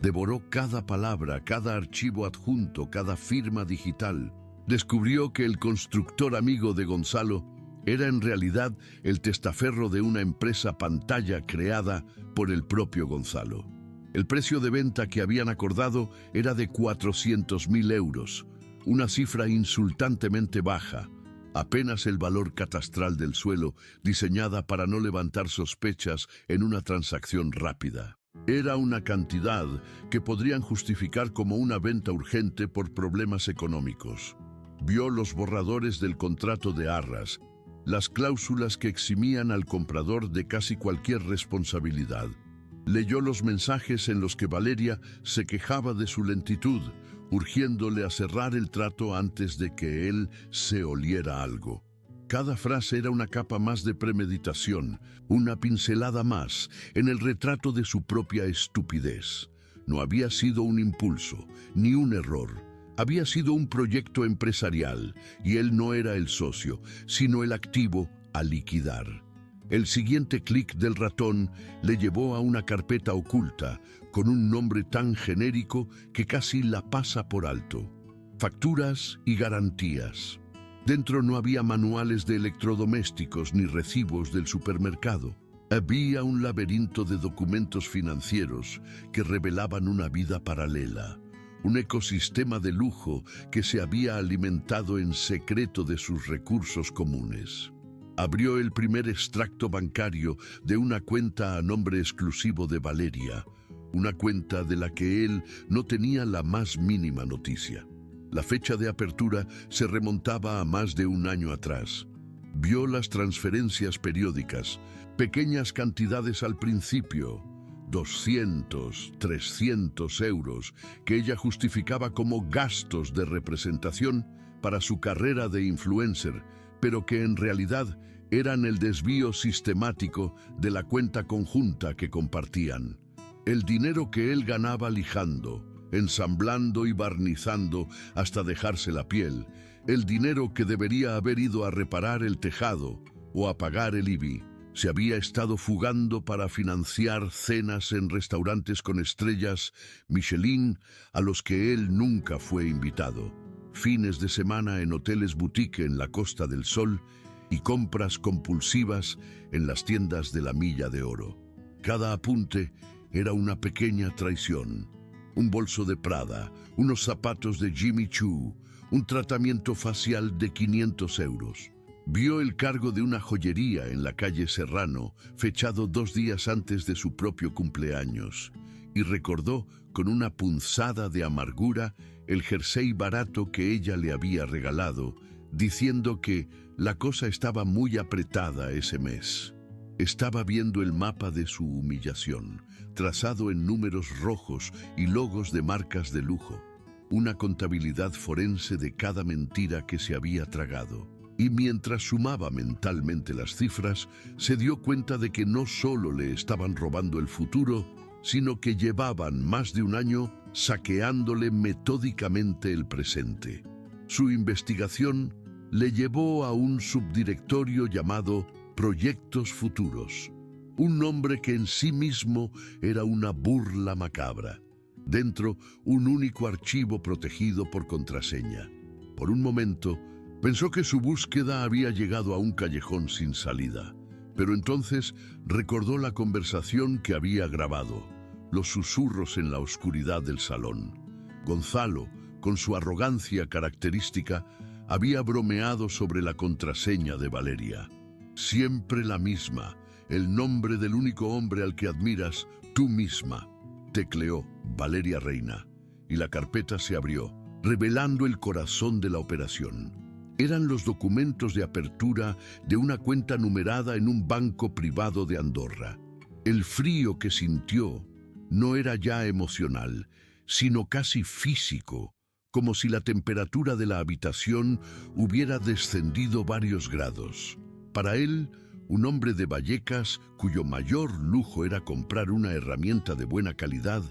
Devoró cada palabra, cada archivo adjunto, cada firma digital. Descubrió que el constructor amigo de Gonzalo era en realidad el testaferro de una empresa pantalla creada por el propio Gonzalo. El precio de venta que habían acordado era de 400.000 euros, una cifra insultantemente baja, apenas el valor catastral del suelo, diseñada para no levantar sospechas en una transacción rápida. Era una cantidad que podrían justificar como una venta urgente por problemas económicos. Vio los borradores del contrato de arras, las cláusulas que eximían al comprador de casi cualquier responsabilidad. Leyó los mensajes en los que Valeria se quejaba de su lentitud, urgiéndole a cerrar el trato antes de que él se oliera algo. Cada frase era una capa más de premeditación, una pincelada más en el retrato de su propia estupidez. No había sido un impulso, ni un error. Había sido un proyecto empresarial, y él no era el socio, sino el activo a liquidar. El siguiente clic del ratón le llevó a una carpeta oculta, con un nombre tan genérico que casi la pasa por alto. Facturas y garantías. Dentro no había manuales de electrodomésticos ni recibos del supermercado. Había un laberinto de documentos financieros que revelaban una vida paralela, un ecosistema de lujo que se había alimentado en secreto de sus recursos comunes. Abrió el primer extracto bancario de una cuenta a nombre exclusivo de Valeria, una cuenta de la que él no tenía la más mínima noticia. La fecha de apertura se remontaba a más de un año atrás. Vio las transferencias periódicas, pequeñas cantidades al principio, 200, 300 euros, que ella justificaba como gastos de representación para su carrera de influencer, pero que en realidad eran el desvío sistemático de la cuenta conjunta que compartían. El dinero que él ganaba lijando, ensamblando y barnizando hasta dejarse la piel, el dinero que debería haber ido a reparar el tejado o a pagar el IBI, se había estado fugando para financiar cenas en restaurantes con estrellas Michelin a los que él nunca fue invitado, fines de semana en hoteles boutique en la Costa del Sol y compras compulsivas en las tiendas de la Milla de Oro. Cada apunte era una pequeña traición. Un bolso de Prada, unos zapatos de Jimmy Choo, un tratamiento facial de 500 euros. Vio el cargo de una joyería en la calle Serrano, fechado 2 días antes de su propio cumpleaños, y recordó con una punzada de amargura el jersey barato que ella le había regalado, diciendo que la cosa estaba muy apretada ese mes. Estaba viendo el mapa de su humillación, trazado en números rojos y logos de marcas de lujo, una contabilidad forense de cada mentira que se había tragado. Y mientras sumaba mentalmente las cifras, se dio cuenta de que no solo le estaban robando el futuro, sino que llevaban más de un año saqueándole metódicamente el presente. Su investigación le llevó a un subdirectorio llamado Proyectos Futuros, un nombre que en sí mismo era una burla macabra. Dentro, un único archivo protegido por contraseña. Por un momento, pensó que su búsqueda había llegado a un callejón sin salida, pero entonces recordó la conversación que había grabado, los susurros en la oscuridad del salón. Gonzalo, con su arrogancia característica, había bromeado sobre la contraseña de Valeria. Siempre la misma, el nombre del único hombre al que admiras, tú misma. Tecleó Valeria Reina, y la carpeta se abrió, revelando el corazón de la operación. Eran los documentos de apertura de una cuenta numerada en un banco privado de Andorra. El frío que sintió no era ya emocional, sino casi físico, como si la temperatura de la habitación hubiera descendido varios grados. Para él, un hombre de Vallecas, cuyo mayor lujo era comprar una herramienta de buena calidad,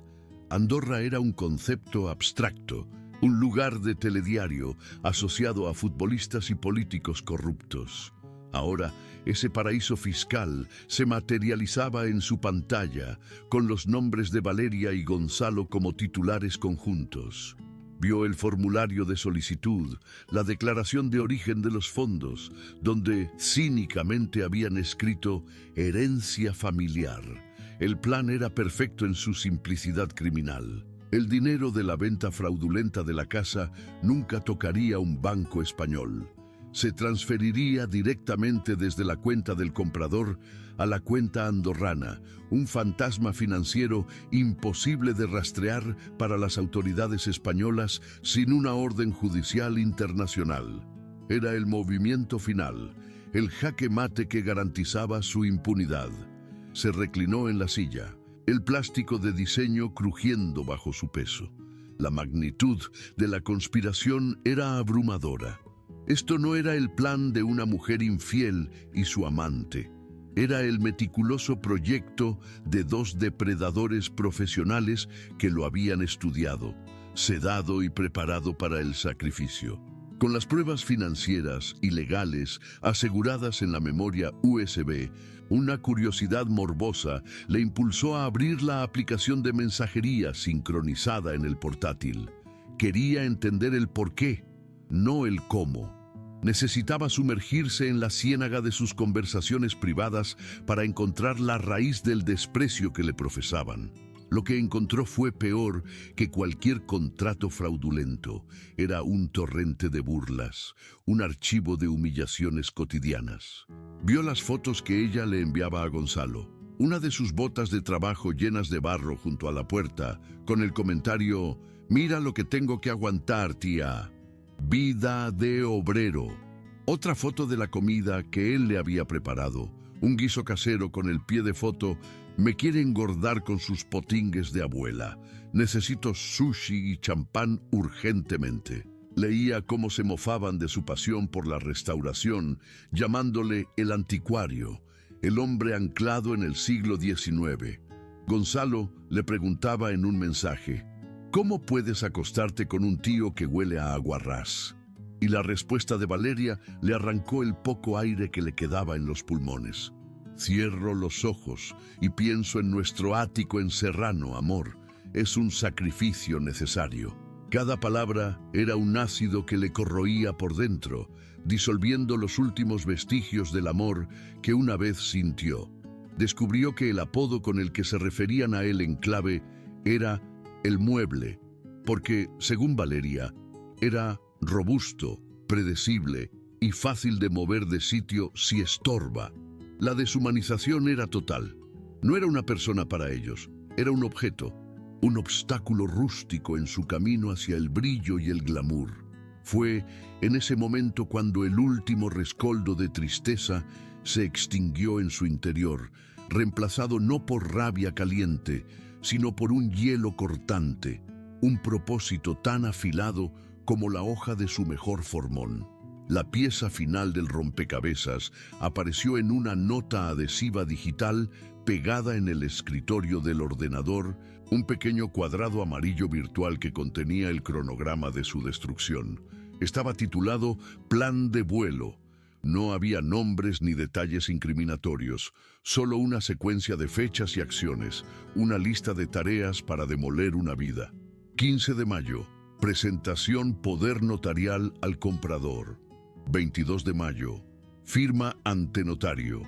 Andorra era un concepto abstracto, un lugar de telediario asociado a futbolistas y políticos corruptos. Ahora, ese paraíso fiscal se materializaba en su pantalla, con los nombres de Valeria y Gonzalo como titulares conjuntos. Vio el formulario de solicitud, la declaración de origen de los fondos, donde cínicamente habían escrito herencia familiar. El plan era perfecto en su simplicidad criminal. El dinero de la venta fraudulenta de la casa nunca tocaría un banco español. Se transferiría directamente desde la cuenta del comprador a la cuenta andorrana, un fantasma financiero imposible de rastrear para las autoridades españolas sin una orden judicial internacional. Era el movimiento final, el jaque mate que garantizaba su impunidad. Se reclinó en la silla, el plástico de diseño crujiendo bajo su peso. La magnitud de la conspiración era abrumadora. Esto no era el plan de una mujer infiel y su amante. Era el meticuloso proyecto de dos depredadores profesionales que lo habían estudiado, sedado y preparado para el sacrificio. Con las pruebas financieras y legales aseguradas en la memoria USB, una curiosidad morbosa le impulsó a abrir la aplicación de mensajería sincronizada en el portátil. Quería entender el porqué, no el cómo. Necesitaba sumergirse en la ciénaga de sus conversaciones privadas para encontrar la raíz del desprecio que le profesaban. Lo que encontró fue peor que cualquier contrato fraudulento. Era un torrente de burlas, un archivo de humillaciones cotidianas. Vio las fotos que ella le enviaba a Gonzalo. Una de sus botas de trabajo llenas de barro junto a la puerta, con el comentario: «Mira lo que tengo que aguantar, tía. Vida de obrero». Otra foto de la comida que él le había preparado, un guiso casero con el pie de foto: «Me quiere engordar con sus potingues de abuela. Necesito sushi y champán urgentemente». Leía cómo se mofaban de su pasión por la restauración, llamándole el anticuario, el hombre anclado en el siglo XIX. Gonzalo le preguntaba en un mensaje: «¿Cómo puedes acostarte con un tío que huele a aguarrás?». Y la respuesta de Valeria le arrancó el poco aire que le quedaba en los pulmones. «Cierro los ojos y pienso en nuestro ático en Serrano, amor. Es un sacrificio necesario». Cada palabra era un ácido que le corroía por dentro, disolviendo los últimos vestigios del amor que una vez sintió. Descubrió que el apodo con el que se referían a él en clave era el mueble, porque, según Valeria, era robusto, predecible y fácil de mover de sitio si estorba. La deshumanización era total. No era una persona para ellos, era un objeto, un obstáculo rústico en su camino hacia el brillo y el glamour. Fue en ese momento cuando el último rescoldo de tristeza se extinguió en su interior, reemplazado no por rabia caliente, sino por un hielo cortante, un propósito tan afilado como la hoja de su mejor formón. La pieza final del rompecabezas apareció en una nota adhesiva digital pegada en el escritorio del ordenador, un pequeño cuadrado amarillo virtual que contenía el cronograma de su destrucción. Estaba titulado Plan de vuelo. No había nombres ni detalles incriminatorios, solo una secuencia de fechas y acciones, una lista de tareas para demoler una vida. 15 de mayo, presentación poder notarial al comprador. 22 de mayo, firma ante notario.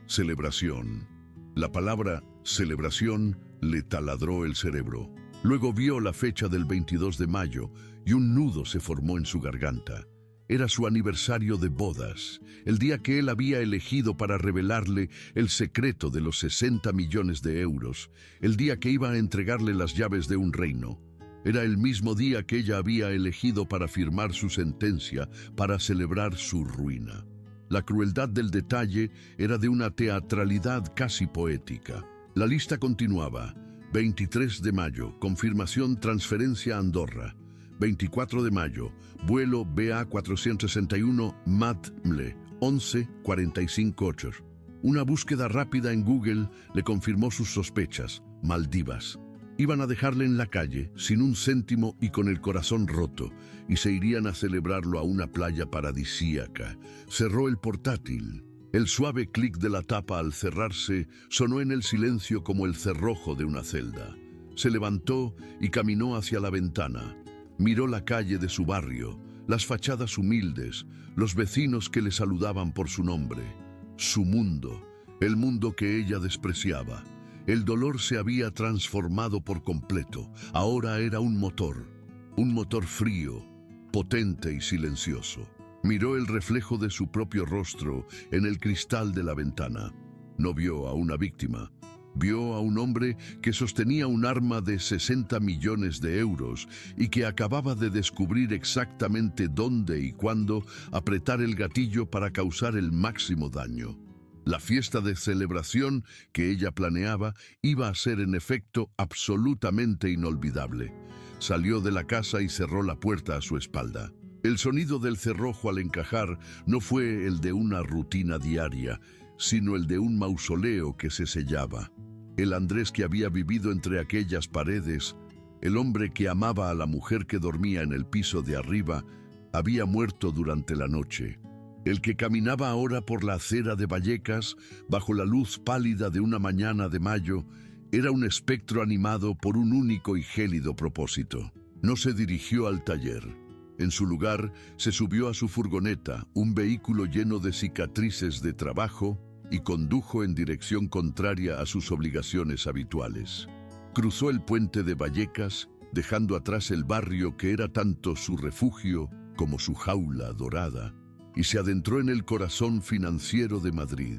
Celebración. La palabra celebración le taladró el cerebro. Luego vio la fecha del 22 de mayo y un nudo se formó en su garganta. Era su aniversario de bodas, el día que él había elegido para revelarle el secreto de los 60 millones de euros, el día que iba a entregarle las llaves de un reino. Era el mismo día que ella había elegido para firmar su sentencia, para celebrar su ruina. La crueldad del detalle era de una teatralidad casi poética. La lista continuaba. 23 de mayo, confirmación transferencia a Andorra. 24 de mayo, vuelo BA 461 MATMLE 11-45-8. Una búsqueda rápida en Google le confirmó sus sospechas. Maldivas. Iban a dejarle en la calle, sin un céntimo y con el corazón roto, y se irían a celebrarlo a una playa paradisíaca. Cerró el portátil. El suave clic de la tapa al cerrarse sonó en el silencio como el cerrojo de una celda. Se levantó y caminó hacia la ventana. Miró la calle de su barrio, las fachadas humildes, los vecinos que le saludaban por su nombre. Su mundo, el mundo que ella despreciaba. El dolor se había transformado por completo. Ahora era un motor frío, potente y silencioso. Miró el reflejo de su propio rostro en el cristal de la ventana. No vio a una víctima. Vio a un hombre que sostenía un arma de 60 millones de euros y que acababa de descubrir exactamente dónde y cuándo apretar el gatillo para causar el máximo daño. La fiesta de celebración que ella planeaba iba a ser en efecto absolutamente inolvidable. Salió de la casa y cerró la puerta a su espalda. El sonido del cerrojo al encajar no fue el de una rutina diaria, sino el de un mausoleo que se sellaba. El Andrés que había vivido entre aquellas paredes, el hombre que amaba a la mujer que dormía en el piso de arriba, había muerto durante la noche. El que caminaba ahora por la acera de Vallecas, bajo la luz pálida de una mañana de mayo, era un espectro animado por un único y gélido propósito. No se dirigió al taller. En su lugar, se subió a su furgoneta, un vehículo lleno de cicatrices de trabajo, y condujo en dirección contraria a sus obligaciones habituales. Cruzó el puente de Vallecas, dejando atrás el barrio que era tanto su refugio como su jaula dorada, y se adentró en el corazón financiero de Madrid.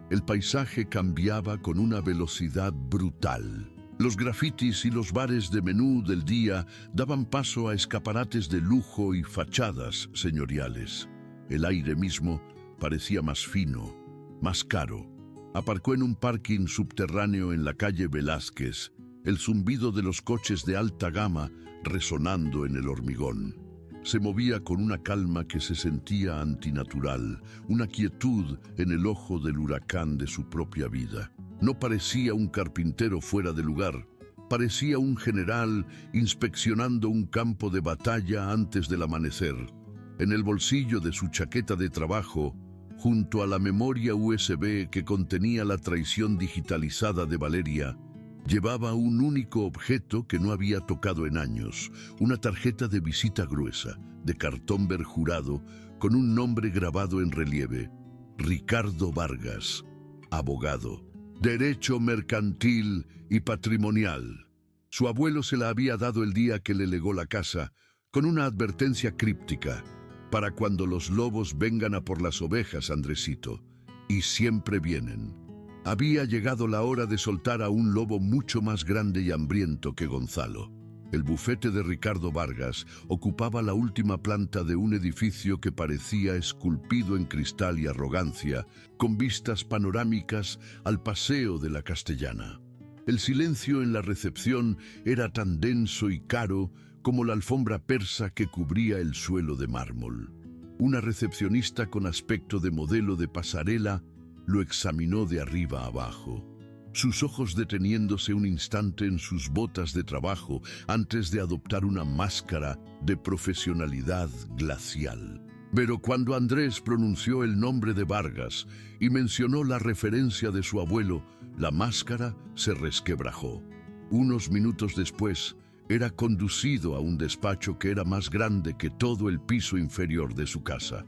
El paisaje cambiaba con una velocidad brutal. Los grafitis y los bares de menú del día daban paso a escaparates de lujo y fachadas señoriales. El aire mismo parecía más fino, más caro. Aparcó en un parking subterráneo en la calle Velázquez, el zumbido de los coches de alta gama resonando en el hormigón. Se movía con una calma que se sentía antinatural, una quietud en el ojo del huracán de su propia vida. No parecía un carpintero fuera de lugar, parecía un general inspeccionando un campo de batalla antes del amanecer. En el bolsillo de su chaqueta de trabajo, junto a la memoria USB que contenía la traición digitalizada de Valeria, llevaba un único objeto que no había tocado en años, una tarjeta de visita gruesa, de cartón berjurado, con un nombre grabado en relieve: Ricardo Vargas, abogado, derecho mercantil y patrimonial. Su abuelo se la había dado el día que le legó la casa, con una advertencia críptica: para cuando los lobos vengan a por las ovejas, Andresito, y siempre vienen. Había llegado la hora de soltar a un lobo mucho más grande y hambriento que Gonzalo. El bufete de Ricardo Vargas ocupaba la última planta de un edificio que parecía esculpido en cristal y arrogancia, con vistas panorámicas al paseo de la Castellana. El silencio en la recepción era tan denso y caro como la alfombra persa que cubría el suelo de mármol. Una recepcionista con aspecto de modelo de pasarela lo examinó de arriba a abajo, sus ojos deteniéndose un instante en sus botas de trabajo antes de adoptar una máscara de profesionalidad glacial. Pero cuando Andrés pronunció el nombre de Vargas y mencionó la referencia de su abuelo, la máscara se resquebrajó. Unos minutos después, era conducido a un despacho que era más grande que todo el piso inferior de su casa.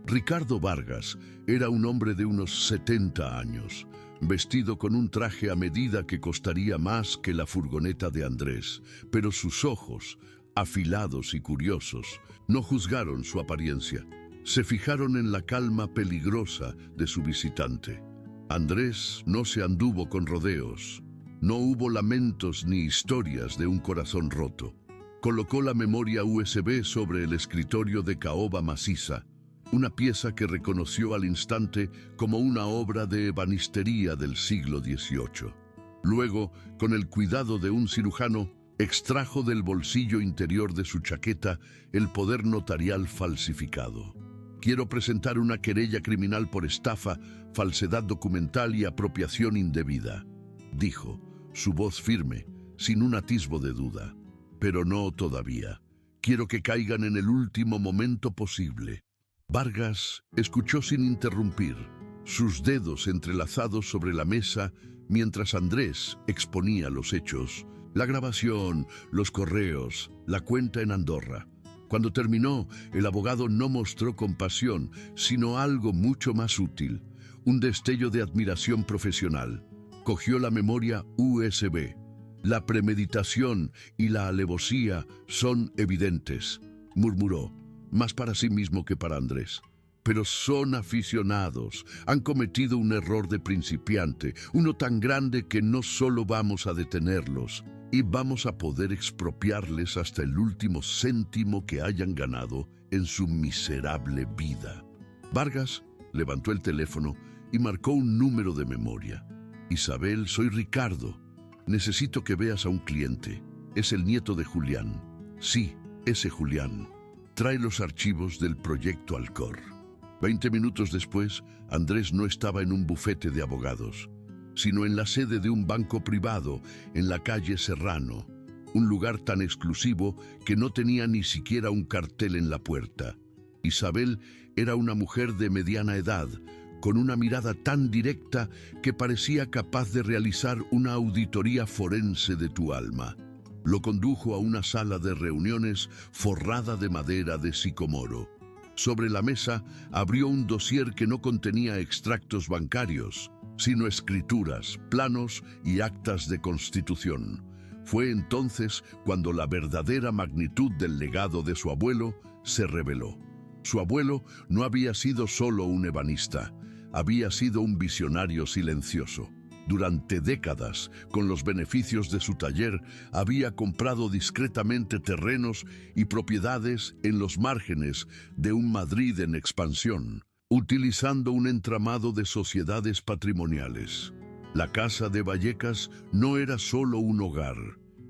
Ricardo Vargas era un hombre de unos 70 años, vestido con un traje a medida que costaría más que la furgoneta de Andrés, pero sus ojos, afilados y curiosos, no juzgaron su apariencia. Se fijaron en la calma peligrosa de su visitante. Andrés no se anduvo con rodeos. No hubo lamentos ni historias de un corazón roto. Colocó la memoria USB sobre el escritorio de caoba maciza, una pieza que reconoció al instante como una obra de ebanistería del siglo XVIII. Luego, con el cuidado de un cirujano, extrajo del bolsillo interior de su chaqueta el poder notarial falsificado. Quiero presentar una querella criminal por estafa, falsedad documental y apropiación indebida, dijo, su voz firme, sin un atisbo de duda. Pero no todavía. Quiero que caigan en el último momento posible. Vargas escuchó sin interrumpir, sus dedos entrelazados sobre la mesa mientras Andrés exponía los hechos, la grabación, los correos, la cuenta en Andorra. Cuando terminó, el abogado no mostró compasión, sino algo mucho más útil, un destello de admiración profesional. Cogió la memoria USB. La premeditación y la alevosía son evidentes, murmuró, más para sí mismo que para Andrés. Pero son aficionados, han cometido un error de principiante, uno tan grande que no solo vamos a detenerlos, y vamos a poder expropiarles hasta el último céntimo que hayan ganado en su miserable vida. Vargas levantó el teléfono y marcó un número de memoria. Isabel, soy Ricardo. Necesito que veas a un cliente. Es el nieto de Julián. Sí, ese Julián. Trae los archivos del proyecto Alcor. 20 minutos después, Andrés no estaba en un bufete de abogados, sino en la sede de un banco privado en la calle Serrano, un lugar tan exclusivo que no tenía ni siquiera un cartel en la puerta. Isabel era una mujer de mediana edad, con una mirada tan directa que parecía capaz de realizar una auditoría forense de tu alma. Lo condujo a una sala de reuniones forrada de madera de sicomoro. Sobre la mesa abrió un dossier que no contenía extractos bancarios, sino escrituras, planos y actas de constitución. Fue entonces cuando la verdadera magnitud del legado de su abuelo se reveló. Su abuelo no había sido solo un ebanista, había sido un visionario silencioso. Durante décadas, con los beneficios de su taller, había comprado discretamente terrenos y propiedades en los márgenes de un Madrid en expansión, utilizando un entramado de sociedades patrimoniales. La casa de Vallecas no era solo un hogar,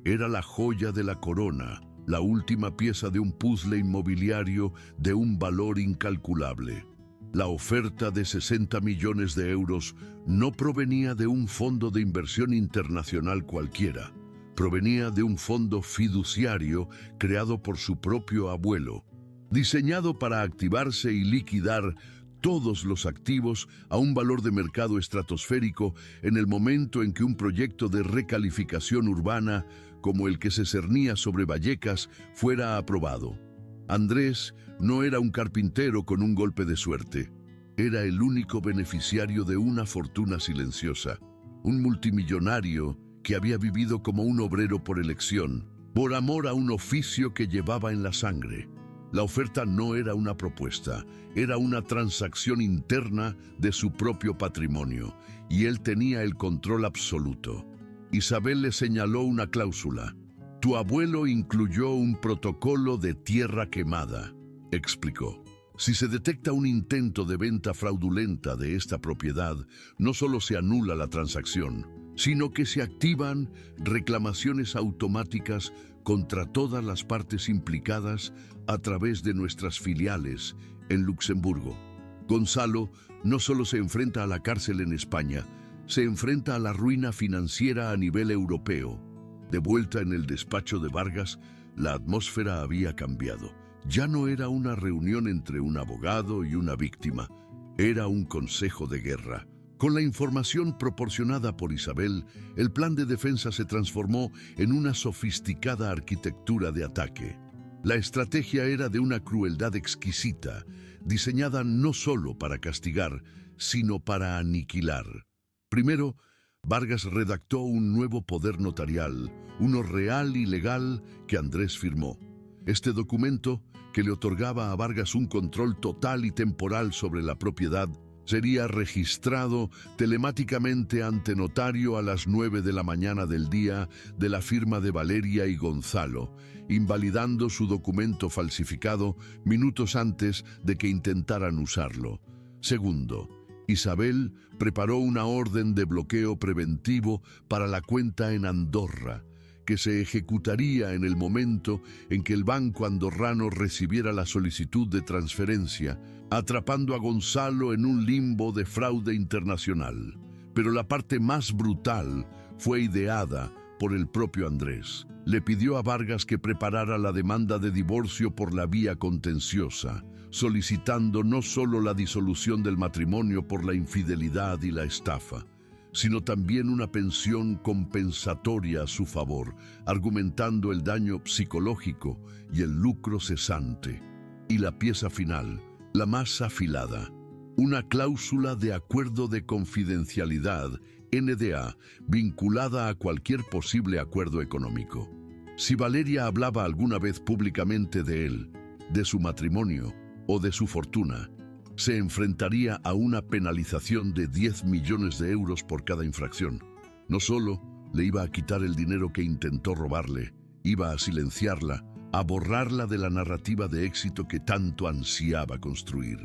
era la joya de la corona, la última pieza de un puzzle inmobiliario de un valor incalculable. La oferta de 60 millones de euros no provenía de un fondo de inversión internacional cualquiera, provenía de un fondo fiduciario creado por su propio abuelo, diseñado para activarse y liquidar todos los activos a un valor de mercado estratosférico en el momento en que un proyecto de recalificación urbana como el que se cernía sobre Vallecas fuera aprobado. Andrés no era un carpintero con un golpe de suerte. Era el único beneficiario de una fortuna silenciosa, un multimillonario que había vivido como un obrero por elección, por amor a un oficio que llevaba en la sangre. La oferta no era una propuesta, era una transacción interna de su propio patrimonio, y él tenía el control absoluto. Isabel le señaló una cláusula. Tu abuelo incluyó un protocolo de tierra quemada, explicó. Si se detecta un intento de venta fraudulenta de esta propiedad, no solo se anula la transacción, sino que se activan reclamaciones automáticas contra todas las partes implicadas a través de nuestras filiales en Luxemburgo. Gonzalo no solo se enfrenta a la cárcel en España, se enfrenta a la ruina financiera a nivel europeo. De vuelta en el despacho de Vargas, la atmósfera había cambiado. Ya no era una reunión entre un abogado y una víctima, era un consejo de guerra. Con la información proporcionada por Isabel, el plan de defensa se transformó en una sofisticada arquitectura de ataque. La estrategia era de una crueldad exquisita, diseñada no solo para castigar, sino para aniquilar. Primero, Vargas redactó un nuevo poder notarial, uno real y legal, que Andrés firmó. Este documento, que le otorgaba a Vargas un control total y temporal sobre la propiedad, sería registrado telemáticamente ante notario a las 9 de la mañana del día de la firma de Valeria y Gonzalo, invalidando su documento falsificado minutos antes de que intentaran usarlo. Segundo, Isabel preparó una orden de bloqueo preventivo para la cuenta en Andorra, que se ejecutaría en el momento en que el banco andorrano recibiera la solicitud de transferencia, atrapando a Gonzalo en un limbo de fraude internacional. Pero la parte más brutal fue ideada por el propio Andrés. Le pidió a Vargas que preparara la demanda de divorcio por la vía contenciosa, solicitando no solo la disolución del matrimonio por la infidelidad y la estafa, sino también una pensión compensatoria a su favor, argumentando el daño psicológico y el lucro cesante. Y la pieza final, la más afilada, una cláusula de acuerdo de confidencialidad, NDA, vinculada a cualquier posible acuerdo económico. Si Valeria hablaba alguna vez públicamente de él, de su matrimonio o de su fortuna, se enfrentaría a una penalización de 10 millones de euros por cada infracción. No solo le iba a quitar el dinero que intentó robarle, iba a silenciarla, a borrarla de la narrativa de éxito que tanto ansiaba construir.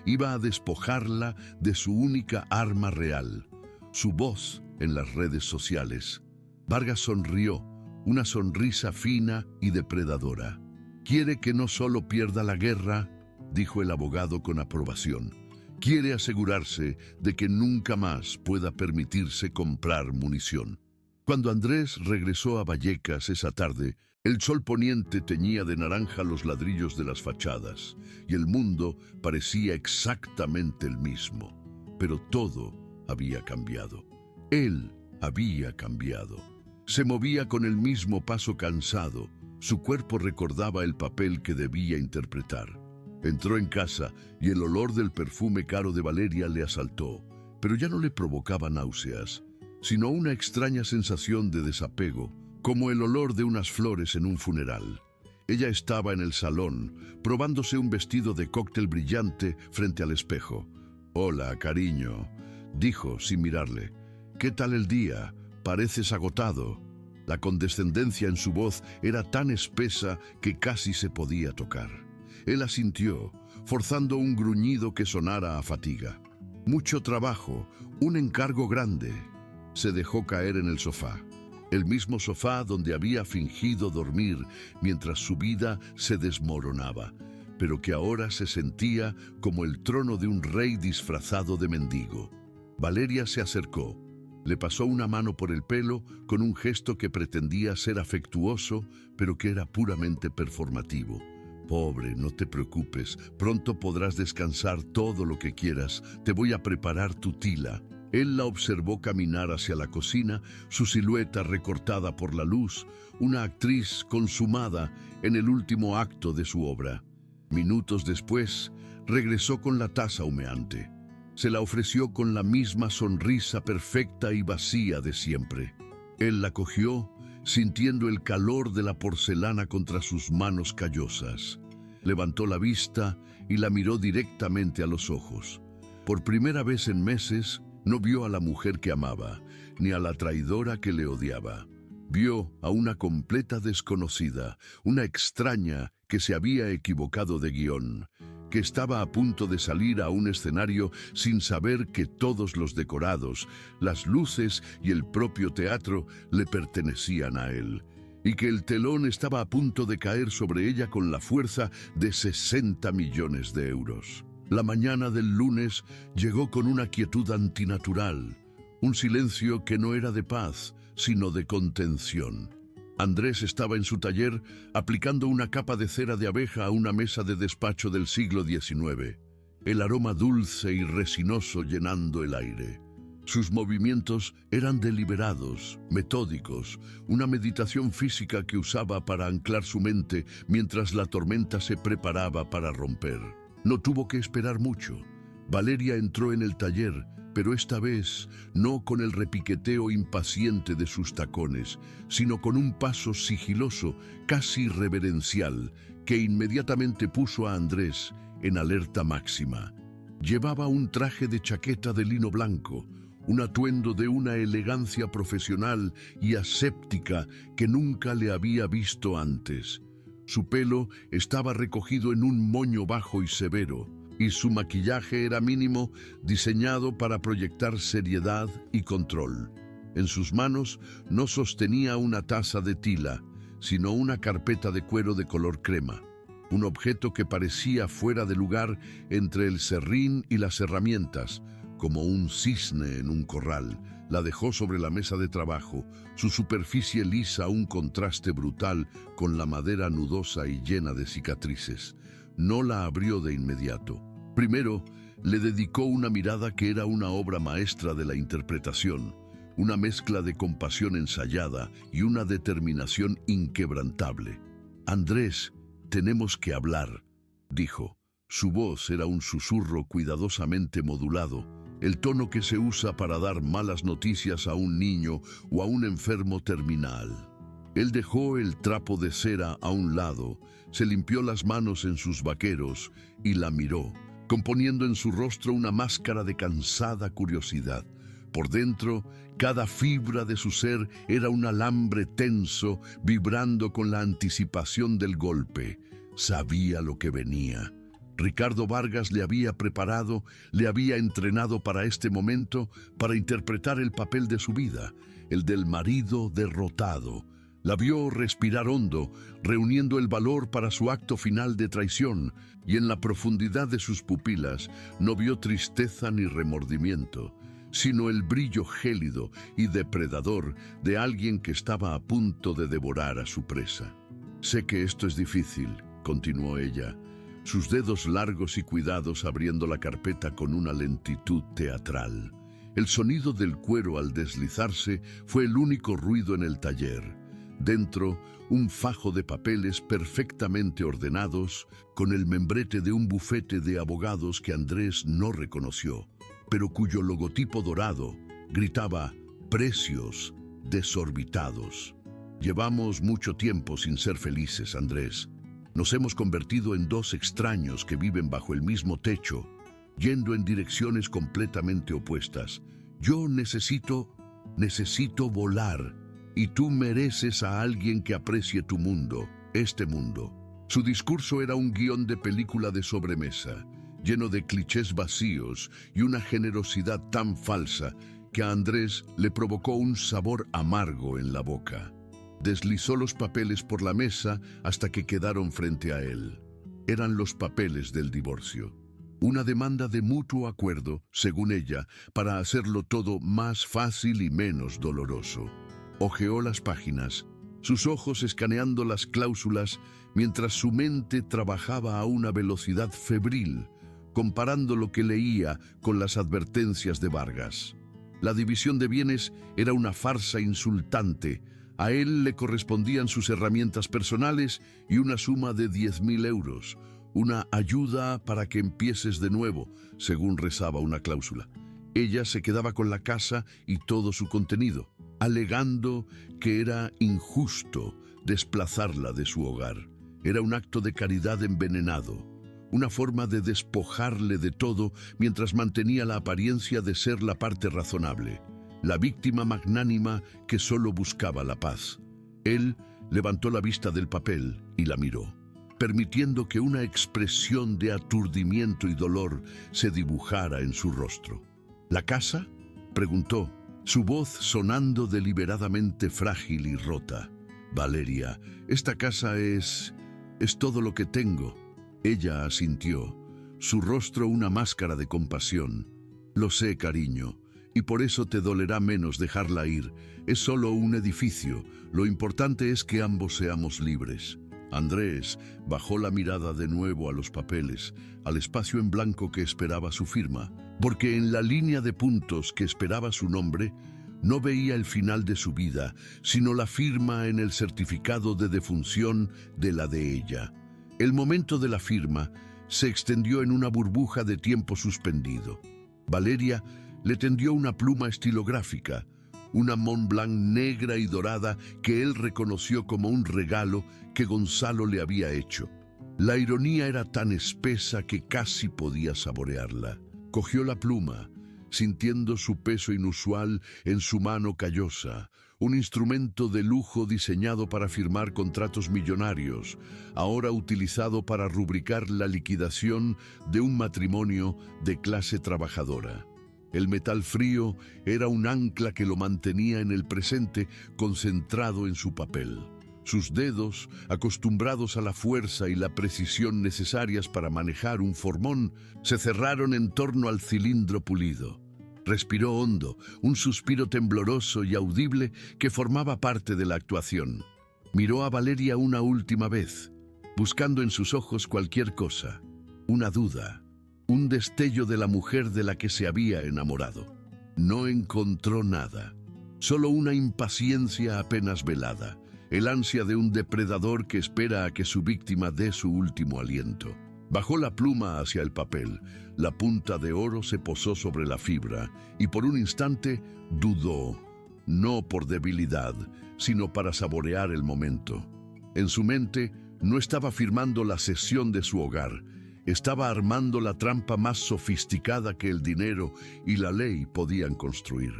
Iba a despojarla de su única arma real, su voz en las redes sociales. Vargas sonrió, una sonrisa fina y depredadora. «Quiere que no solo pierda la guerra», dijo el abogado con aprobación. «Quiere asegurarse de que nunca más pueda permitirse comprar munición». Cuando Andrés regresó a Vallecas esa tarde, el sol poniente teñía de naranja los ladrillos de las fachadas y el mundo parecía exactamente el mismo. Pero todo había cambiado. Él había cambiado. Se movía con el mismo paso cansado. Su cuerpo recordaba el papel que debía interpretar. Entró en casa y el olor del perfume caro de Valeria le asaltó, pero ya no le provocaba náuseas, sino una extraña sensación de desapego, como el olor de unas flores en un funeral. Ella estaba en el salón, probándose un vestido de cóctel brillante frente al espejo. «Hola, cariño», dijo sin mirarle. «¿Qué tal el día? Pareces agotado». La condescendencia en su voz era tan espesa que casi se podía tocar. Él asintió, forzando un gruñido que sonara a fatiga. «Mucho trabajo, un encargo grande». Se dejó caer en el sofá, el mismo sofá donde había fingido dormir mientras su vida se desmoronaba, pero que ahora se sentía como el trono de un rey disfrazado de mendigo. Valeria se acercó. Le pasó una mano por el pelo con un gesto que pretendía ser afectuoso, pero que era puramente performativo. «Pobre, no te preocupes, pronto podrás descansar todo lo que quieras, te voy a preparar tu tila». Él la observó caminar hacia la cocina, su silueta recortada por la luz, una actriz consumada en el último acto de su obra. Minutos después, regresó con la taza humeante. Se la ofreció con la misma sonrisa perfecta y vacía de siempre. Él la cogió, sintiendo el calor de la porcelana contra sus manos callosas. Levantó la vista y la miró directamente a los ojos. Por primera vez en meses, no vio a la mujer que amaba, ni a la traidora que le odiaba. Vio a una completa desconocida, una extraña que se había equivocado de guión, que estaba a punto de salir a un escenario sin saber que todos los decorados, las luces y el propio teatro le pertenecían a él, y que el telón estaba a punto de caer sobre ella con la fuerza de 60 millones de euros. La mañana del lunes llegó con una quietud antinatural, un silencio que no era de paz, sino de contención. Andrés estaba en su taller aplicando una capa de cera de abeja a una mesa de despacho del siglo XIX, el aroma dulce y resinoso llenando el aire. Sus movimientos eran deliberados, metódicos, una meditación física que usaba para anclar su mente mientras la tormenta se preparaba para romper. No tuvo que esperar mucho. Valeria entró en el taller, pero esta vez no con el repiqueteo impaciente de sus tacones, sino con un paso sigiloso, casi reverencial, que inmediatamente puso a Andrés en alerta máxima. Llevaba un traje de chaqueta de lino blanco, un atuendo de una elegancia profesional y aséptica que nunca le había visto antes. Su pelo estaba recogido en un moño bajo y severo, y su maquillaje era mínimo, diseñado para proyectar seriedad y control. En sus manos no sostenía una taza de tila, sino una carpeta de cuero de color crema, un objeto que parecía fuera de lugar entre el serrín y las herramientas, como un cisne en un corral. La dejó sobre la mesa de trabajo, su superficie lisa un contraste brutal con la madera nudosa y llena de cicatrices. No la abrió de inmediato. Primero, le dedicó una mirada que era una obra maestra de la interpretación, una mezcla de compasión ensayada y una determinación inquebrantable. «Andrés, tenemos que hablar», dijo. Su voz era un susurro cuidadosamente modulado, el tono que se usa para dar malas noticias a un niño o a un enfermo terminal. Él dejó el trapo de cera a un lado, se limpió las manos en sus vaqueros y la miró, componiendo en su rostro una máscara de cansada curiosidad. Por dentro, cada fibra de su ser era un alambre tenso, vibrando con la anticipación del golpe. Sabía lo que venía. Ricardo Vargas le había preparado, le había entrenado para este momento, para interpretar el papel de su vida, el del marido derrotado. La vio respirar hondo, reuniendo el valor para su acto final de traición, y en la profundidad de sus pupilas no vio tristeza ni remordimiento, sino el brillo gélido y depredador de alguien que estaba a punto de devorar a su presa. «Sé que esto es difícil», continuó ella, sus dedos largos y cuidados abriendo la carpeta con una lentitud teatral. El sonido del cuero al deslizarse fue el único ruido en el taller. Dentro, un fajo de papeles perfectamente ordenados, con el membrete de un bufete de abogados que Andrés no reconoció, pero cuyo logotipo dorado gritaba «precios desorbitados». «Llevamos mucho tiempo sin ser felices, Andrés. Nos hemos convertido en dos extraños que viven bajo el mismo techo, yendo en direcciones completamente opuestas. Yo necesito volar, y tú mereces a alguien que aprecie tu mundo, este mundo». Su discurso era un guión de película de sobremesa, lleno de clichés vacíos y una generosidad tan falsa que a Andrés le provocó un sabor amargo en la boca. Deslizó los papeles por la mesa hasta que quedaron frente a él. Eran los papeles del divorcio. Una demanda de mutuo acuerdo, según ella, para hacerlo todo más fácil y menos doloroso. Hojeó las páginas, sus ojos escaneando las cláusulas, mientras su mente trabajaba a una velocidad febril, comparando lo que leía con las advertencias de Vargas. La división de bienes era una farsa insultante. A él le correspondían sus herramientas personales y una suma de 10.000 euros, una ayuda para que empieces de nuevo, según rezaba una cláusula. Ella se quedaba con la casa y todo su contenido, alegando que era injusto desplazarla de su hogar. Era un acto de caridad envenenado, una forma de despojarle de todo mientras mantenía la apariencia de ser la parte razonable, la víctima magnánima que solo buscaba la paz. Él levantó la vista del papel y la miró, permitiendo que una expresión de aturdimiento y dolor se dibujara en su rostro. «¿La casa?», preguntó, su voz sonando deliberadamente frágil y rota. «Valeria, esta casa es todo lo que tengo». Ella asintió, su rostro una máscara de compasión. «Lo sé, cariño, y por eso te dolerá menos dejarla ir. Es solo un edificio. Lo importante es que ambos seamos libres». Andrés bajó la mirada de nuevo a los papeles, al espacio en blanco que esperaba su firma, porque en la línea de puntos que esperaba su nombre, no veía el final de su vida, sino la firma en el certificado de defunción de la de ella. El momento de la firma se extendió en una burbuja de tiempo suspendido. Valeria le tendió una pluma estilográfica, una Mont Blanc negra y dorada que él reconoció como un regalo que Gonzalo le había hecho. La ironía era tan espesa que casi podía saborearla. Cogió la pluma, sintiendo su peso inusual en su mano callosa, un instrumento de lujo diseñado para firmar contratos millonarios, ahora utilizado para rubricar la liquidación de un matrimonio de clase trabajadora. El metal frío era un ancla que lo mantenía en el presente, concentrado en su papel. Sus dedos, acostumbrados a la fuerza y la precisión necesarias para manejar un formón, se cerraron en torno al cilindro pulido. Respiró hondo, un suspiro tembloroso y audible que formaba parte de la actuación. Miró a Valeria una última vez, buscando en sus ojos cualquier cosa, una duda, un destello de la mujer de la que se había enamorado. No encontró nada, solo una impaciencia apenas velada, el ansia de un depredador que espera a que su víctima dé su último aliento. Bajó la pluma hacia el papel, la punta de oro se posó sobre la fibra y por un instante dudó, no por debilidad, sino para saborear el momento. En su mente no estaba firmando la cesión de su hogar, Estaba armando la trampa más sofisticada que el dinero y la ley podían construir.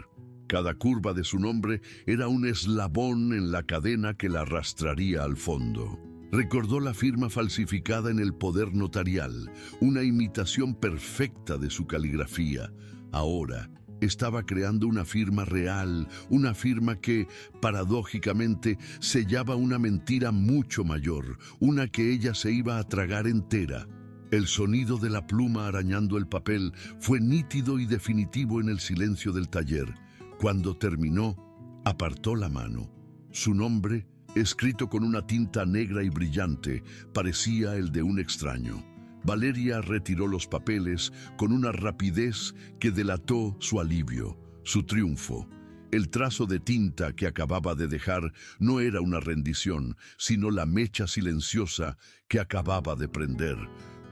Cada curva de su nombre era un eslabón en la cadena que la arrastraría al fondo. Recordó la firma falsificada en el poder notarial, una imitación perfecta de su caligrafía. Ahora estaba creando una firma real, una firma que, paradójicamente, sellaba una mentira mucho mayor, una que ella se iba a tragar entera. El sonido de la pluma arañando el papel fue nítido y definitivo en el silencio del taller. Cuando terminó, apartó la mano. Su nombre, escrito con una tinta negra y brillante, parecía el de un extraño. Valeria retiró los papeles con una rapidez que delató su alivio, su triunfo. El trazo de tinta que acababa de dejar no era una rendición, sino la mecha silenciosa que acababa de prender,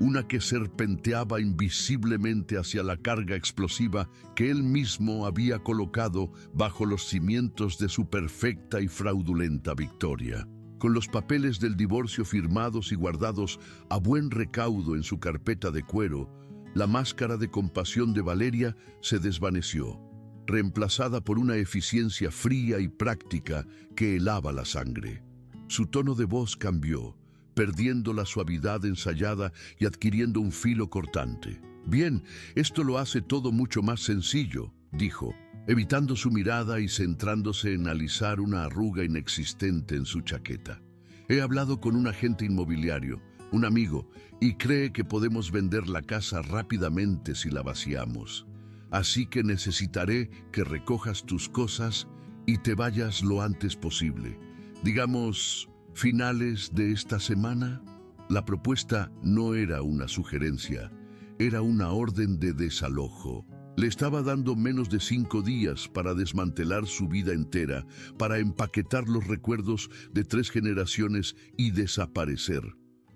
una que serpenteaba invisiblemente hacia la carga explosiva que él mismo había colocado bajo los cimientos de su perfecta y fraudulenta victoria. Con los papeles del divorcio firmados y guardados a buen recaudo en su carpeta de cuero, la máscara de compasión de Valeria se desvaneció, reemplazada por una eficiencia fría y práctica que helaba la sangre. Su tono de voz cambió, perdiendo la suavidad ensayada y adquiriendo un filo cortante. «Bien, esto lo hace todo mucho más sencillo», dijo, evitando su mirada y centrándose en alisar una arruga inexistente en su chaqueta. «He hablado con un agente inmobiliario, un amigo, y cree que podemos vender la casa rápidamente si la vaciamos. Así que necesitaré que recojas tus cosas y te vayas lo antes posible. Digamos, finales de esta semana». La propuesta no era una sugerencia, era una orden de desalojo. Le estaba dando menos de 5 días para desmantelar su vida entera, para empaquetar los recuerdos de 3 generaciones y desaparecer.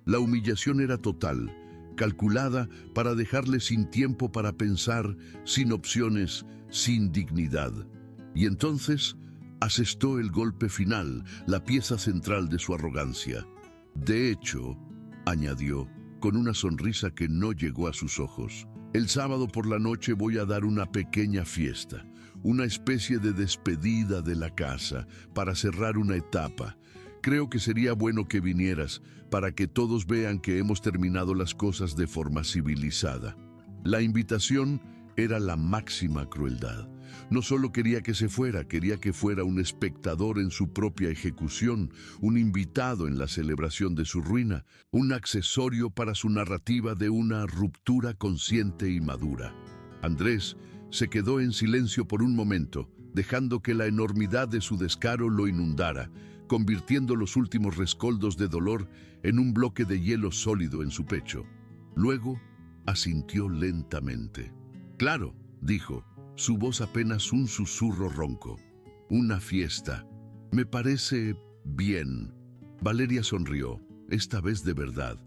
La humillación era total, calculada para dejarle sin tiempo para pensar, sin opciones, sin dignidad. Y entonces asestó el golpe final, la pieza central de su arrogancia. «De hecho», añadió, con una sonrisa que no llegó a sus ojos, «el sábado por la noche voy a dar una pequeña fiesta, una especie de despedida de la casa, para cerrar una etapa. Creo que sería bueno que vinieras, para que todos vean que hemos terminado las cosas de forma civilizada». La invitación era la máxima crueldad. No solo quería que se fuera, quería que fuera un espectador en su propia ejecución, un invitado en la celebración de su ruina, un accesorio para su narrativa de una ruptura consciente y madura. Andrés se quedó en silencio por un momento, dejando que la enormidad de su descaro lo inundara, convirtiendo los últimos rescoldos de dolor en un bloque de hielo sólido en su pecho. Luego asintió lentamente. «Claro», dijo, su voz apenas un susurro ronco. «Una fiesta. Me parece bien». Valeria sonrió, esta vez de verdad,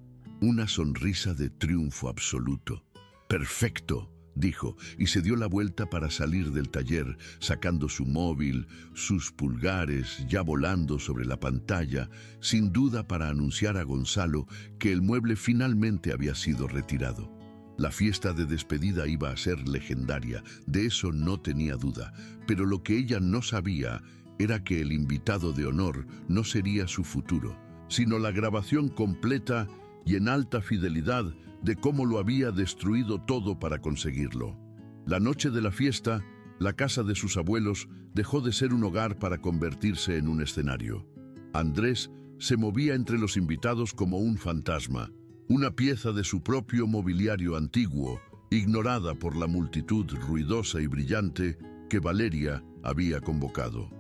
una sonrisa de triunfo absoluto. «Perfecto», dijo, y se dio la vuelta para salir del taller, sacando su móvil, sus pulgares ya volando sobre la pantalla, sin duda para anunciar a Gonzalo que el mueble finalmente había sido retirado. La fiesta de despedida iba a ser legendaria, de eso no tenía duda, pero lo que ella no sabía era que el invitado de honor no sería su futuro, sino la grabación completa y en alta fidelidad de cómo lo había destruido todo para conseguirlo. La noche de la fiesta, la casa de sus abuelos dejó de ser un hogar para convertirse en un escenario. Andrés se movía entre los invitados como un fantasma, una pieza de su propio mobiliario antiguo, ignorada por la multitud ruidosa y brillante que Valeria había convocado.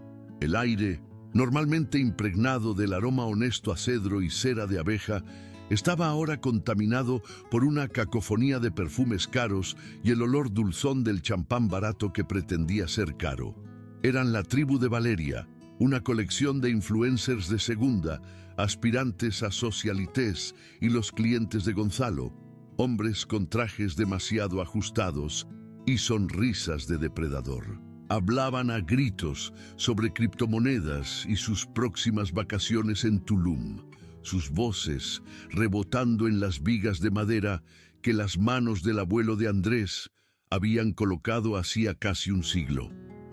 El aire, normalmente impregnado del aroma honesto a cedro y cera de abeja, estaba ahora contaminado por una cacofonía de perfumes caros y el olor dulzón del champán barato que pretendía ser caro. Eran la tribu de Valeria, una colección de influencers de segunda, aspirantes a socialites y los clientes de Gonzalo, hombres con trajes demasiado ajustados y sonrisas de depredador. Hablaban a gritos sobre criptomonedas y sus próximas vacaciones en Tulum. sus voces rebotando en las vigas de madera que las manos del abuelo de Andrés habían colocado hacía casi un siglo.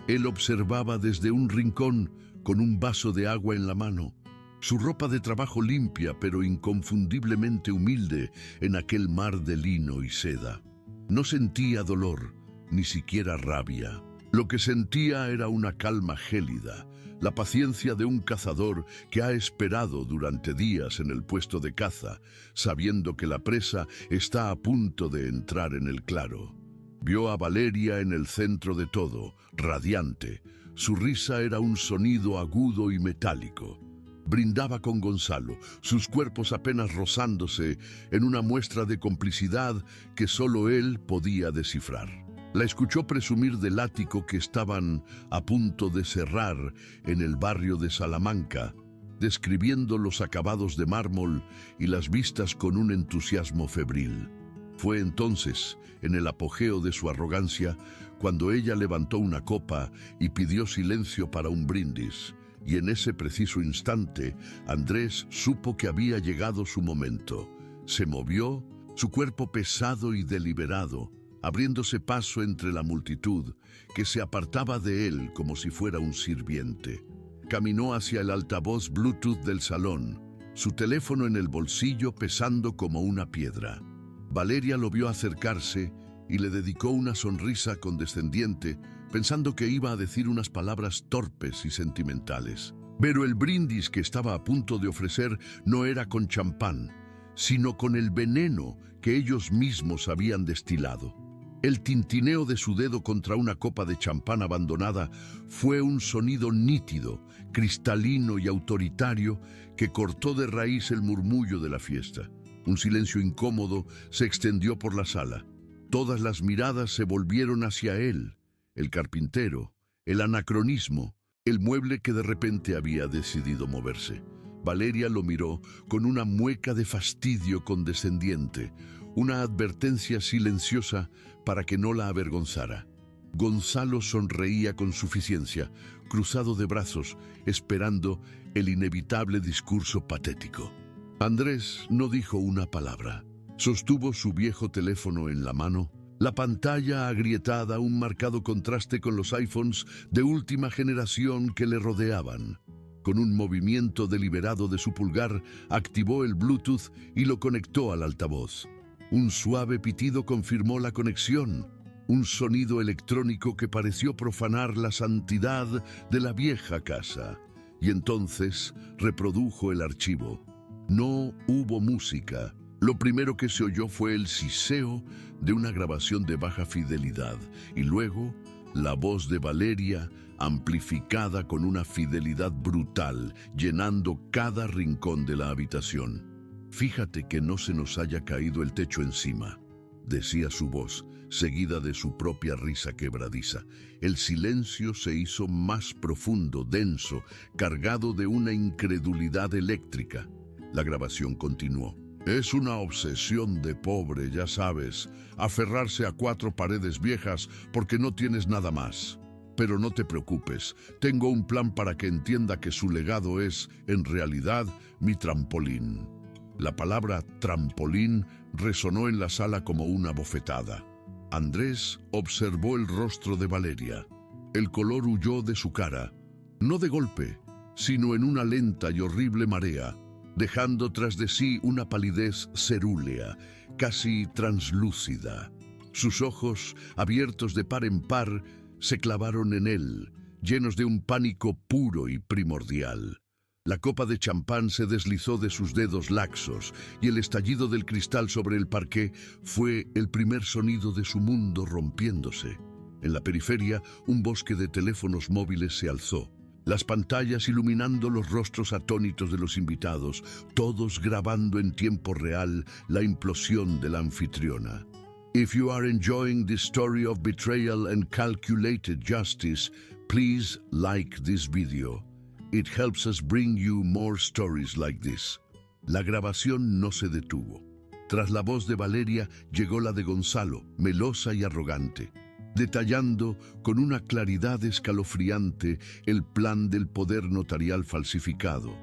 Él observaba desde un rincón con un vaso de agua en la mano, su ropa de trabajo limpia pero inconfundiblemente humilde en aquel mar de lino y seda. No sentía dolor, ni siquiera rabia. Lo que sentía era una calma gélida, la paciencia de un cazador que ha esperado durante días en el puesto de caza, sabiendo que la presa está a punto de entrar en el claro. Vio a Valeria en el centro de todo, radiante. Su risa era un sonido agudo y metálico. Brindaba con Gonzalo, sus cuerpos apenas rozándose en una muestra de complicidad que solo él podía descifrar. La escuchó presumir del ático que estaban a punto de cerrar en el barrio de Salamanca, describiendo los acabados de mármol y las vistas con un entusiasmo febril. Fue entonces, en el apogeo de su arrogancia, cuando ella levantó una copa y pidió silencio para un brindis. Y en ese preciso instante, Andrés supo que había llegado su momento. Se movió, su cuerpo pesado y deliberado, abriéndose paso entre la multitud, que se apartaba de él como si fuera un sirviente. Caminó hacia el altavoz Bluetooth del salón, su teléfono en el bolsillo pesando como una piedra. Valeria lo vio acercarse y le dedicó una sonrisa condescendiente, pensando que iba a decir unas palabras torpes y sentimentales. Pero el brindis que estaba a punto de ofrecer no era con champán, sino con el veneno que ellos mismos habían destilado. El tintineo de su dedo contra una copa de champán abandonada fue un sonido nítido, cristalino y autoritario que cortó de raíz el murmullo de la fiesta. Un silencio incómodo se extendió por la sala. Todas las miradas se volvieron hacia él, el carpintero, el anacronismo, el mueble que de repente había decidido moverse. Valeria lo miró con una mueca de fastidio condescendiente, una advertencia silenciosa para que no la avergonzara. Gonzalo sonreía con suficiencia, cruzado de brazos, esperando el inevitable discurso patético. Andrés no dijo una palabra. Sostuvo su viejo teléfono en la mano, la pantalla agrietada, un marcado contraste con los iPhones de última generación que le rodeaban. Con un movimiento deliberado de su pulgar, activó el Bluetooth y lo conectó al altavoz. Un suave pitido confirmó la conexión, un sonido electrónico que pareció profanar la santidad de la vieja casa. Y entonces reprodujo el archivo. No hubo música. Lo primero que se oyó fue el siseo de una grabación de baja fidelidad y luego la voz de Valeria amplificada con una fidelidad brutal, llenando cada rincón de la habitación. «Fíjate que no se nos haya caído el techo encima», decía su voz, seguida de su propia risa quebradiza. El silencio se hizo más profundo, denso, cargado de una incredulidad eléctrica. La grabación continuó. «Es una obsesión de pobre, ya sabes, aferrarse a 4 paredes viejas porque no tienes nada más. Pero no te preocupes, tengo un plan para que entienda que su legado es, en realidad, mi trampolín». La palabra trampolín resonó en la sala como una bofetada. Andrés observó el rostro de Valeria. El color huyó de su cara, no de golpe, sino en una lenta y horrible marea, dejando tras de sí una palidez cerúlea, casi translúcida. Sus ojos, abiertos de par en par, se clavaron en él, llenos de un pánico puro y primordial. La copa de champán se deslizó de sus dedos laxos y el estallido del cristal sobre el parqué fue el primer sonido de su mundo rompiéndose. En la periferia, un bosque de teléfonos móviles se alzó, las pantallas iluminando los rostros atónitos de los invitados, todos grabando en tiempo real la implosión de la anfitriona. If you are enjoying this story of betrayal and calculated justice, please like this video. It helps us bring you more stories like this. La grabación no se detuvo. Tras la voz de Valeria llegó la de Gonzalo, melosa y arrogante, detallando con una claridad escalofriante el plan del poder notarial falsificado.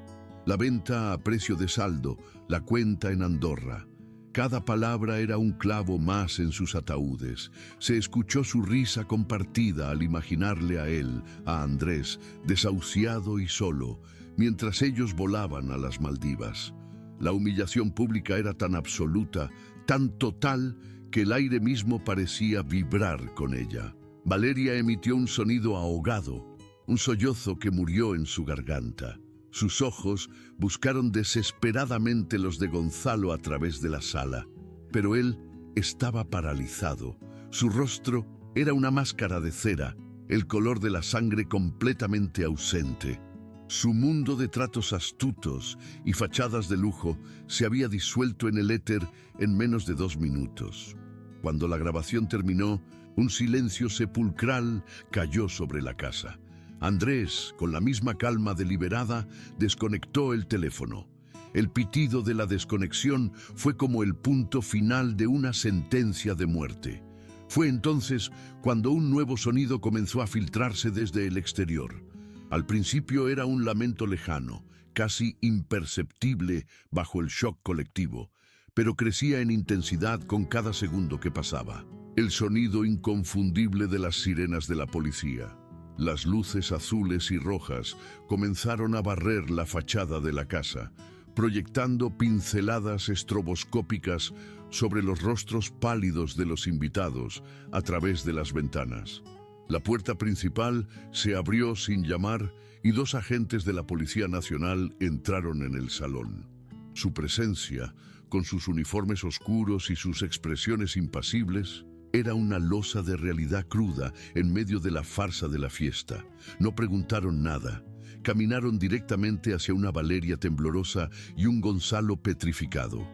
La venta a precio de saldo, la cuenta en Andorra. Cada palabra era un clavo más en sus ataúdes. Se escuchó su risa compartida al imaginarle a él, a Andrés, desahuciado y solo, mientras ellos volaban a las Maldivas. La humillación pública era tan absoluta, tan total, que el aire mismo parecía vibrar con ella. Valeria emitió un sonido ahogado, un sollozo que murió en su garganta. Sus ojos buscaron desesperadamente los de Gonzalo a través de la sala, pero él estaba paralizado. Su rostro era una máscara de cera, el color de la sangre completamente ausente. Su mundo de tratos astutos y fachadas de lujo se había disuelto en el éter en menos de 2 minutos. Cuando la grabación terminó, un silencio sepulcral cayó sobre la casa. Andrés, con la misma calma deliberada, desconectó el teléfono. El pitido de la desconexión fue como el punto final de una sentencia de muerte. Fue entonces cuando un nuevo sonido comenzó a filtrarse desde el exterior. Al principio era un lamento lejano, casi imperceptible bajo el shock colectivo, pero crecía en intensidad con cada segundo que pasaba. El sonido inconfundible de las sirenas de la policía. Las luces azules y rojas comenzaron a barrer la fachada de la casa, proyectando pinceladas estroboscópicas sobre los rostros pálidos de los invitados a través de las ventanas. La puerta principal se abrió sin llamar y 2 agentes de la Policía Nacional entraron en el salón. Su presencia, con sus uniformes oscuros y sus expresiones impasibles, era una losa de realidad cruda en medio de la farsa de la fiesta. No preguntaron nada. Caminaron directamente hacia una Valeria temblorosa y un Gonzalo petrificado.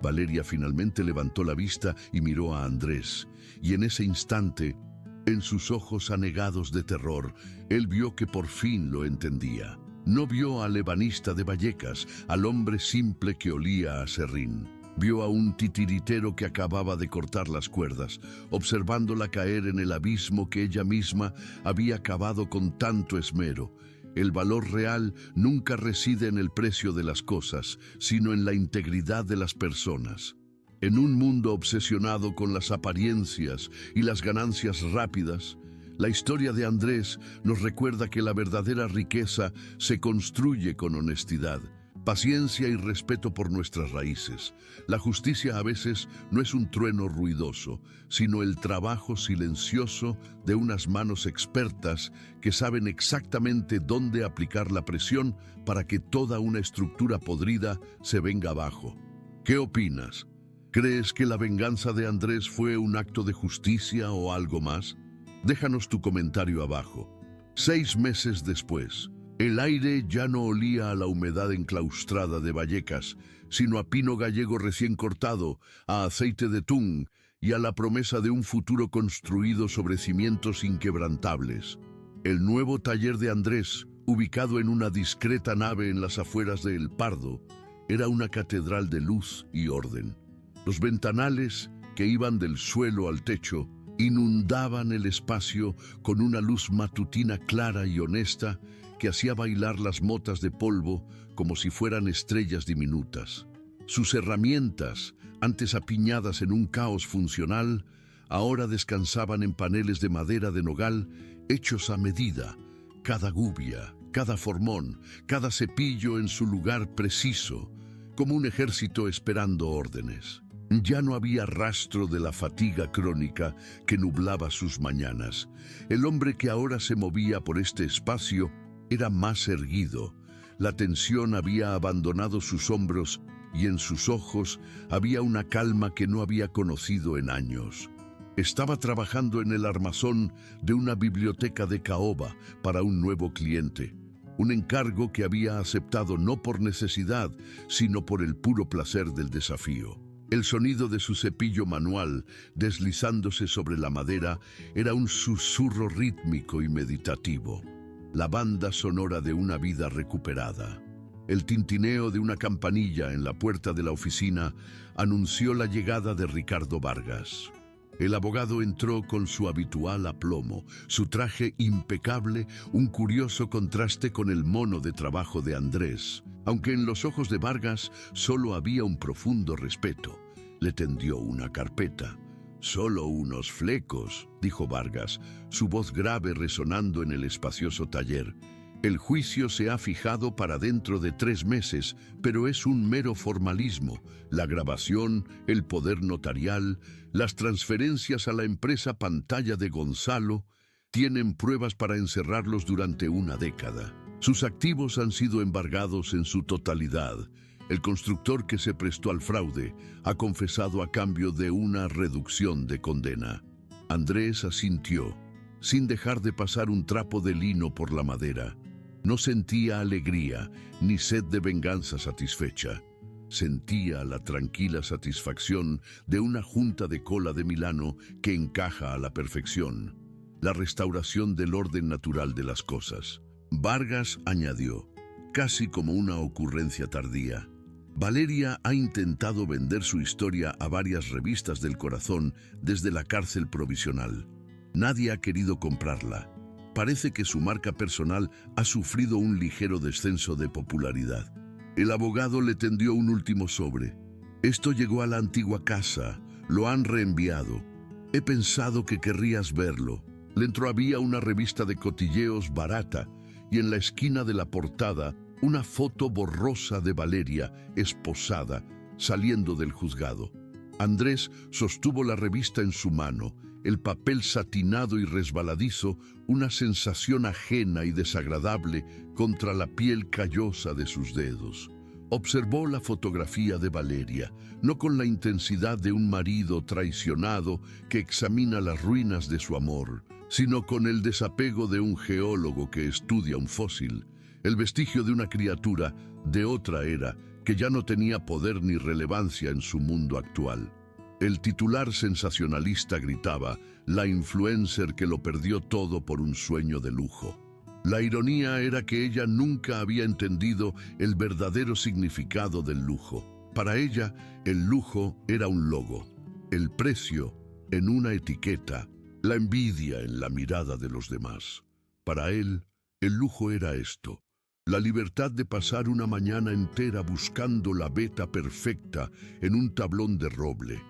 Valeria finalmente levantó la vista y miró a Andrés, y en ese instante, en sus ojos anegados de terror, él vio que por fin lo entendía. No vio al ebanista de Vallecas, al hombre simple que olía a serrín. Vio a un titiritero que acababa de cortar las cuerdas, observándola caer en el abismo que ella misma había cavado con tanto esmero. El valor real nunca reside en el precio de las cosas, sino en la integridad de las personas. En un mundo obsesionado con las apariencias y las ganancias rápidas, la historia de Andrés nos recuerda que la verdadera riqueza se construye con honestidad, paciencia y respeto por nuestras raíces. La justicia a veces no es un trueno ruidoso, sino el trabajo silencioso de unas manos expertas que saben exactamente dónde aplicar la presión para que toda una estructura podrida se venga abajo. ¿Qué opinas? ¿Crees que la venganza de Andrés fue un acto de justicia o algo más? Déjanos tu comentario abajo. 6 meses después, el aire ya no olía a la humedad enclaustrada de Vallecas, sino a pino gallego recién cortado, a aceite de tung y a la promesa de un futuro construido sobre cimientos inquebrantables. El nuevo taller de Andrés, ubicado en una discreta nave en las afueras de El Pardo, era una catedral de luz y orden. Los ventanales, que iban del suelo al techo, inundaban el espacio con una luz matutina clara y honesta que hacía bailar las motas de polvo como si fueran estrellas diminutas. Sus herramientas, antes apiñadas en un caos funcional, ahora descansaban en paneles de madera de nogal hechos a medida, cada gubia, cada formón, cada cepillo en su lugar preciso, como un ejército esperando órdenes. Ya no había rastro de la fatiga crónica que nublaba sus mañanas. El hombre que ahora se movía por este espacio era más erguido. La tensión había abandonado sus hombros y en sus ojos había una calma que no había conocido en años. Estaba trabajando en el armazón de una biblioteca de caoba para un nuevo cliente, un encargo que había aceptado no por necesidad, sino por el puro placer del desafío. El sonido de su cepillo manual, deslizándose sobre la madera, era un susurro rítmico y meditativo, la banda sonora de una vida recuperada. El tintineo de una campanilla en la puerta de la oficina anunció la llegada de Ricardo Vargas. El abogado entró con su habitual aplomo, su traje impecable, un curioso contraste con el mono de trabajo de Andrés. Aunque en los ojos de Vargas solo había un profundo respeto, le tendió una carpeta. «Solo unos flecos», dijo Vargas, su voz grave resonando en el espacioso taller. «El juicio se ha fijado para dentro de 3 meses, pero es un mero formalismo. La grabación, el poder notarial, las transferencias a la empresa Pantalla de Gonzalo tienen pruebas para encerrarlos durante 1 década. Sus activos han sido embargados en su totalidad. El constructor que se prestó al fraude ha confesado a cambio de una reducción de condena». Andrés asintió, sin dejar de pasar un trapo de lino por la madera. No sentía alegría ni sed de venganza satisfecha. Sentía la tranquila satisfacción de una junta de cola de Milano que encaja a la perfección, la restauración del orden natural de las cosas. Vargas añadió, casi como una ocurrencia tardía: «Valeria ha intentado vender su historia a varias revistas del corazón desde la cárcel provisional. Nadie ha querido comprarla. Parece que su marca personal ha sufrido un ligero descenso de popularidad». El abogado le tendió un último sobre. «Esto llegó a la antigua casa. Lo han reenviado. He pensado que querrías verlo». Dentro había una revista de cotilleos barata y en la esquina de la portada una foto borrosa de Valeria, esposada, saliendo del juzgado. Andrés sostuvo la revista en su mano, el papel satinado y resbaladizo, una sensación ajena y desagradable contra la piel callosa de sus dedos. Observó la fotografía de Valeria, no con la intensidad de un marido traicionado que examina las ruinas de su amor, sino con el desapego de un geólogo que estudia un fósil, el vestigio de una criatura de otra era que ya no tenía poder ni relevancia en su mundo actual. El titular sensacionalista gritaba: «La influencer que lo perdió todo por un sueño de lujo». La ironía era que ella nunca había entendido el verdadero significado del lujo. Para ella, el lujo era un logo, el precio en una etiqueta, la envidia en la mirada de los demás. Para él, el lujo era esto: la libertad de pasar una mañana entera buscando la veta perfecta en un tablón de roble,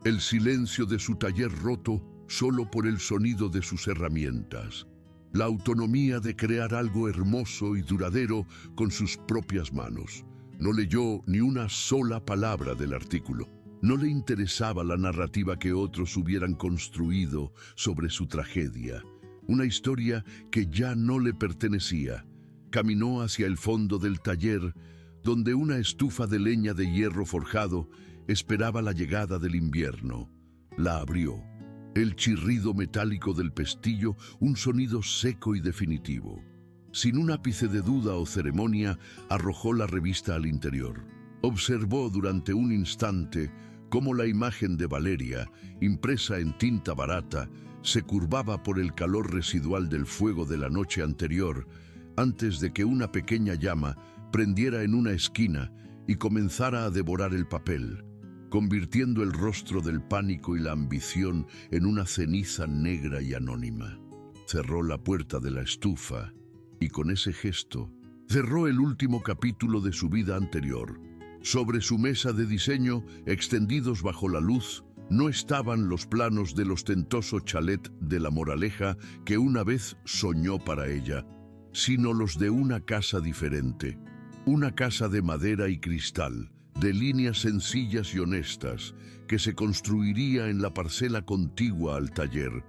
el silencio de su taller roto solo por el sonido de sus herramientas, la autonomía de crear algo hermoso y duradero con sus propias manos. No leyó ni una sola palabra del artículo. No le interesaba la narrativa que otros hubieran construido sobre su tragedia, una historia que ya no le pertenecía. Caminó hacia el fondo del taller, donde una estufa de leña de hierro forjado esperaba la llegada del invierno. La abrió. El chirrido metálico del pestillo, un sonido seco y definitivo. Sin un ápice de duda o ceremonia, arrojó la revista al interior. Observó durante un instante cómo la imagen de Valeria, impresa en tinta barata, se curvaba por el calor residual del fuego de la noche anterior, antes de que una pequeña llama prendiera en una esquina y comenzara a devorar el papel, convirtiendo el rostro del pánico y la ambición en una ceniza negra y anónima. Cerró la puerta de la estufa y con ese gesto cerró el último capítulo de su vida anterior. Sobre su mesa de diseño, extendidos bajo la luz, no estaban los planos del ostentoso chalet de La Moraleja que una vez soñó para ella, sino los de una casa diferente, una casa de madera y cristal, de líneas sencillas y honestas, que se construiría en la parcela contigua al taller.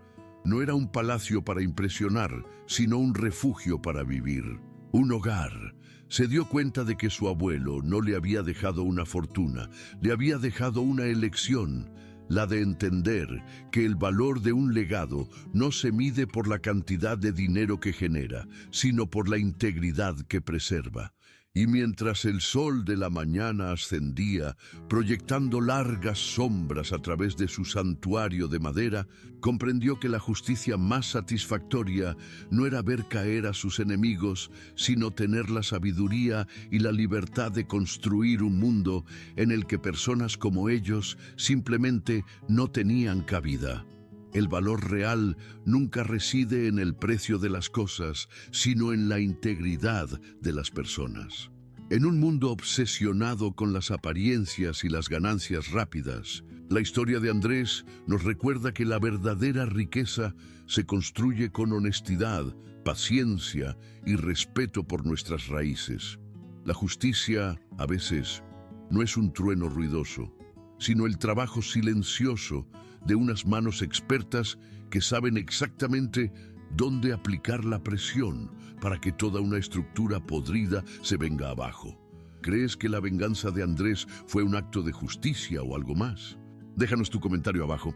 No era un palacio para impresionar, sino un refugio para vivir, un hogar. Se dio cuenta de que su abuelo no le había dejado una fortuna, le había dejado una elección, la de entender que el valor de un legado no se mide por la cantidad de dinero que genera, sino por la integridad que preserva. Y mientras el sol de la mañana ascendía, proyectando largas sombras a través de su santuario de madera, comprendió que la justicia más satisfactoria no era ver caer a sus enemigos, sino tener la sabiduría y la libertad de construir un mundo en el que personas como ellos simplemente no tenían cabida. El valor real nunca reside en el precio de las cosas, sino en la integridad de las personas. En un mundo obsesionado con las apariencias y las ganancias rápidas, la historia de Andrés nos recuerda que la verdadera riqueza se construye con honestidad, paciencia y respeto por nuestras raíces. La justicia, a veces, no es un trueno ruidoso, sino el trabajo silencioso de unas manos expertas que saben exactamente dónde aplicar la presión para que toda una estructura podrida se venga abajo. ¿Crees que la venganza de Andrés fue un acto de justicia o algo más? Déjanos tu comentario abajo.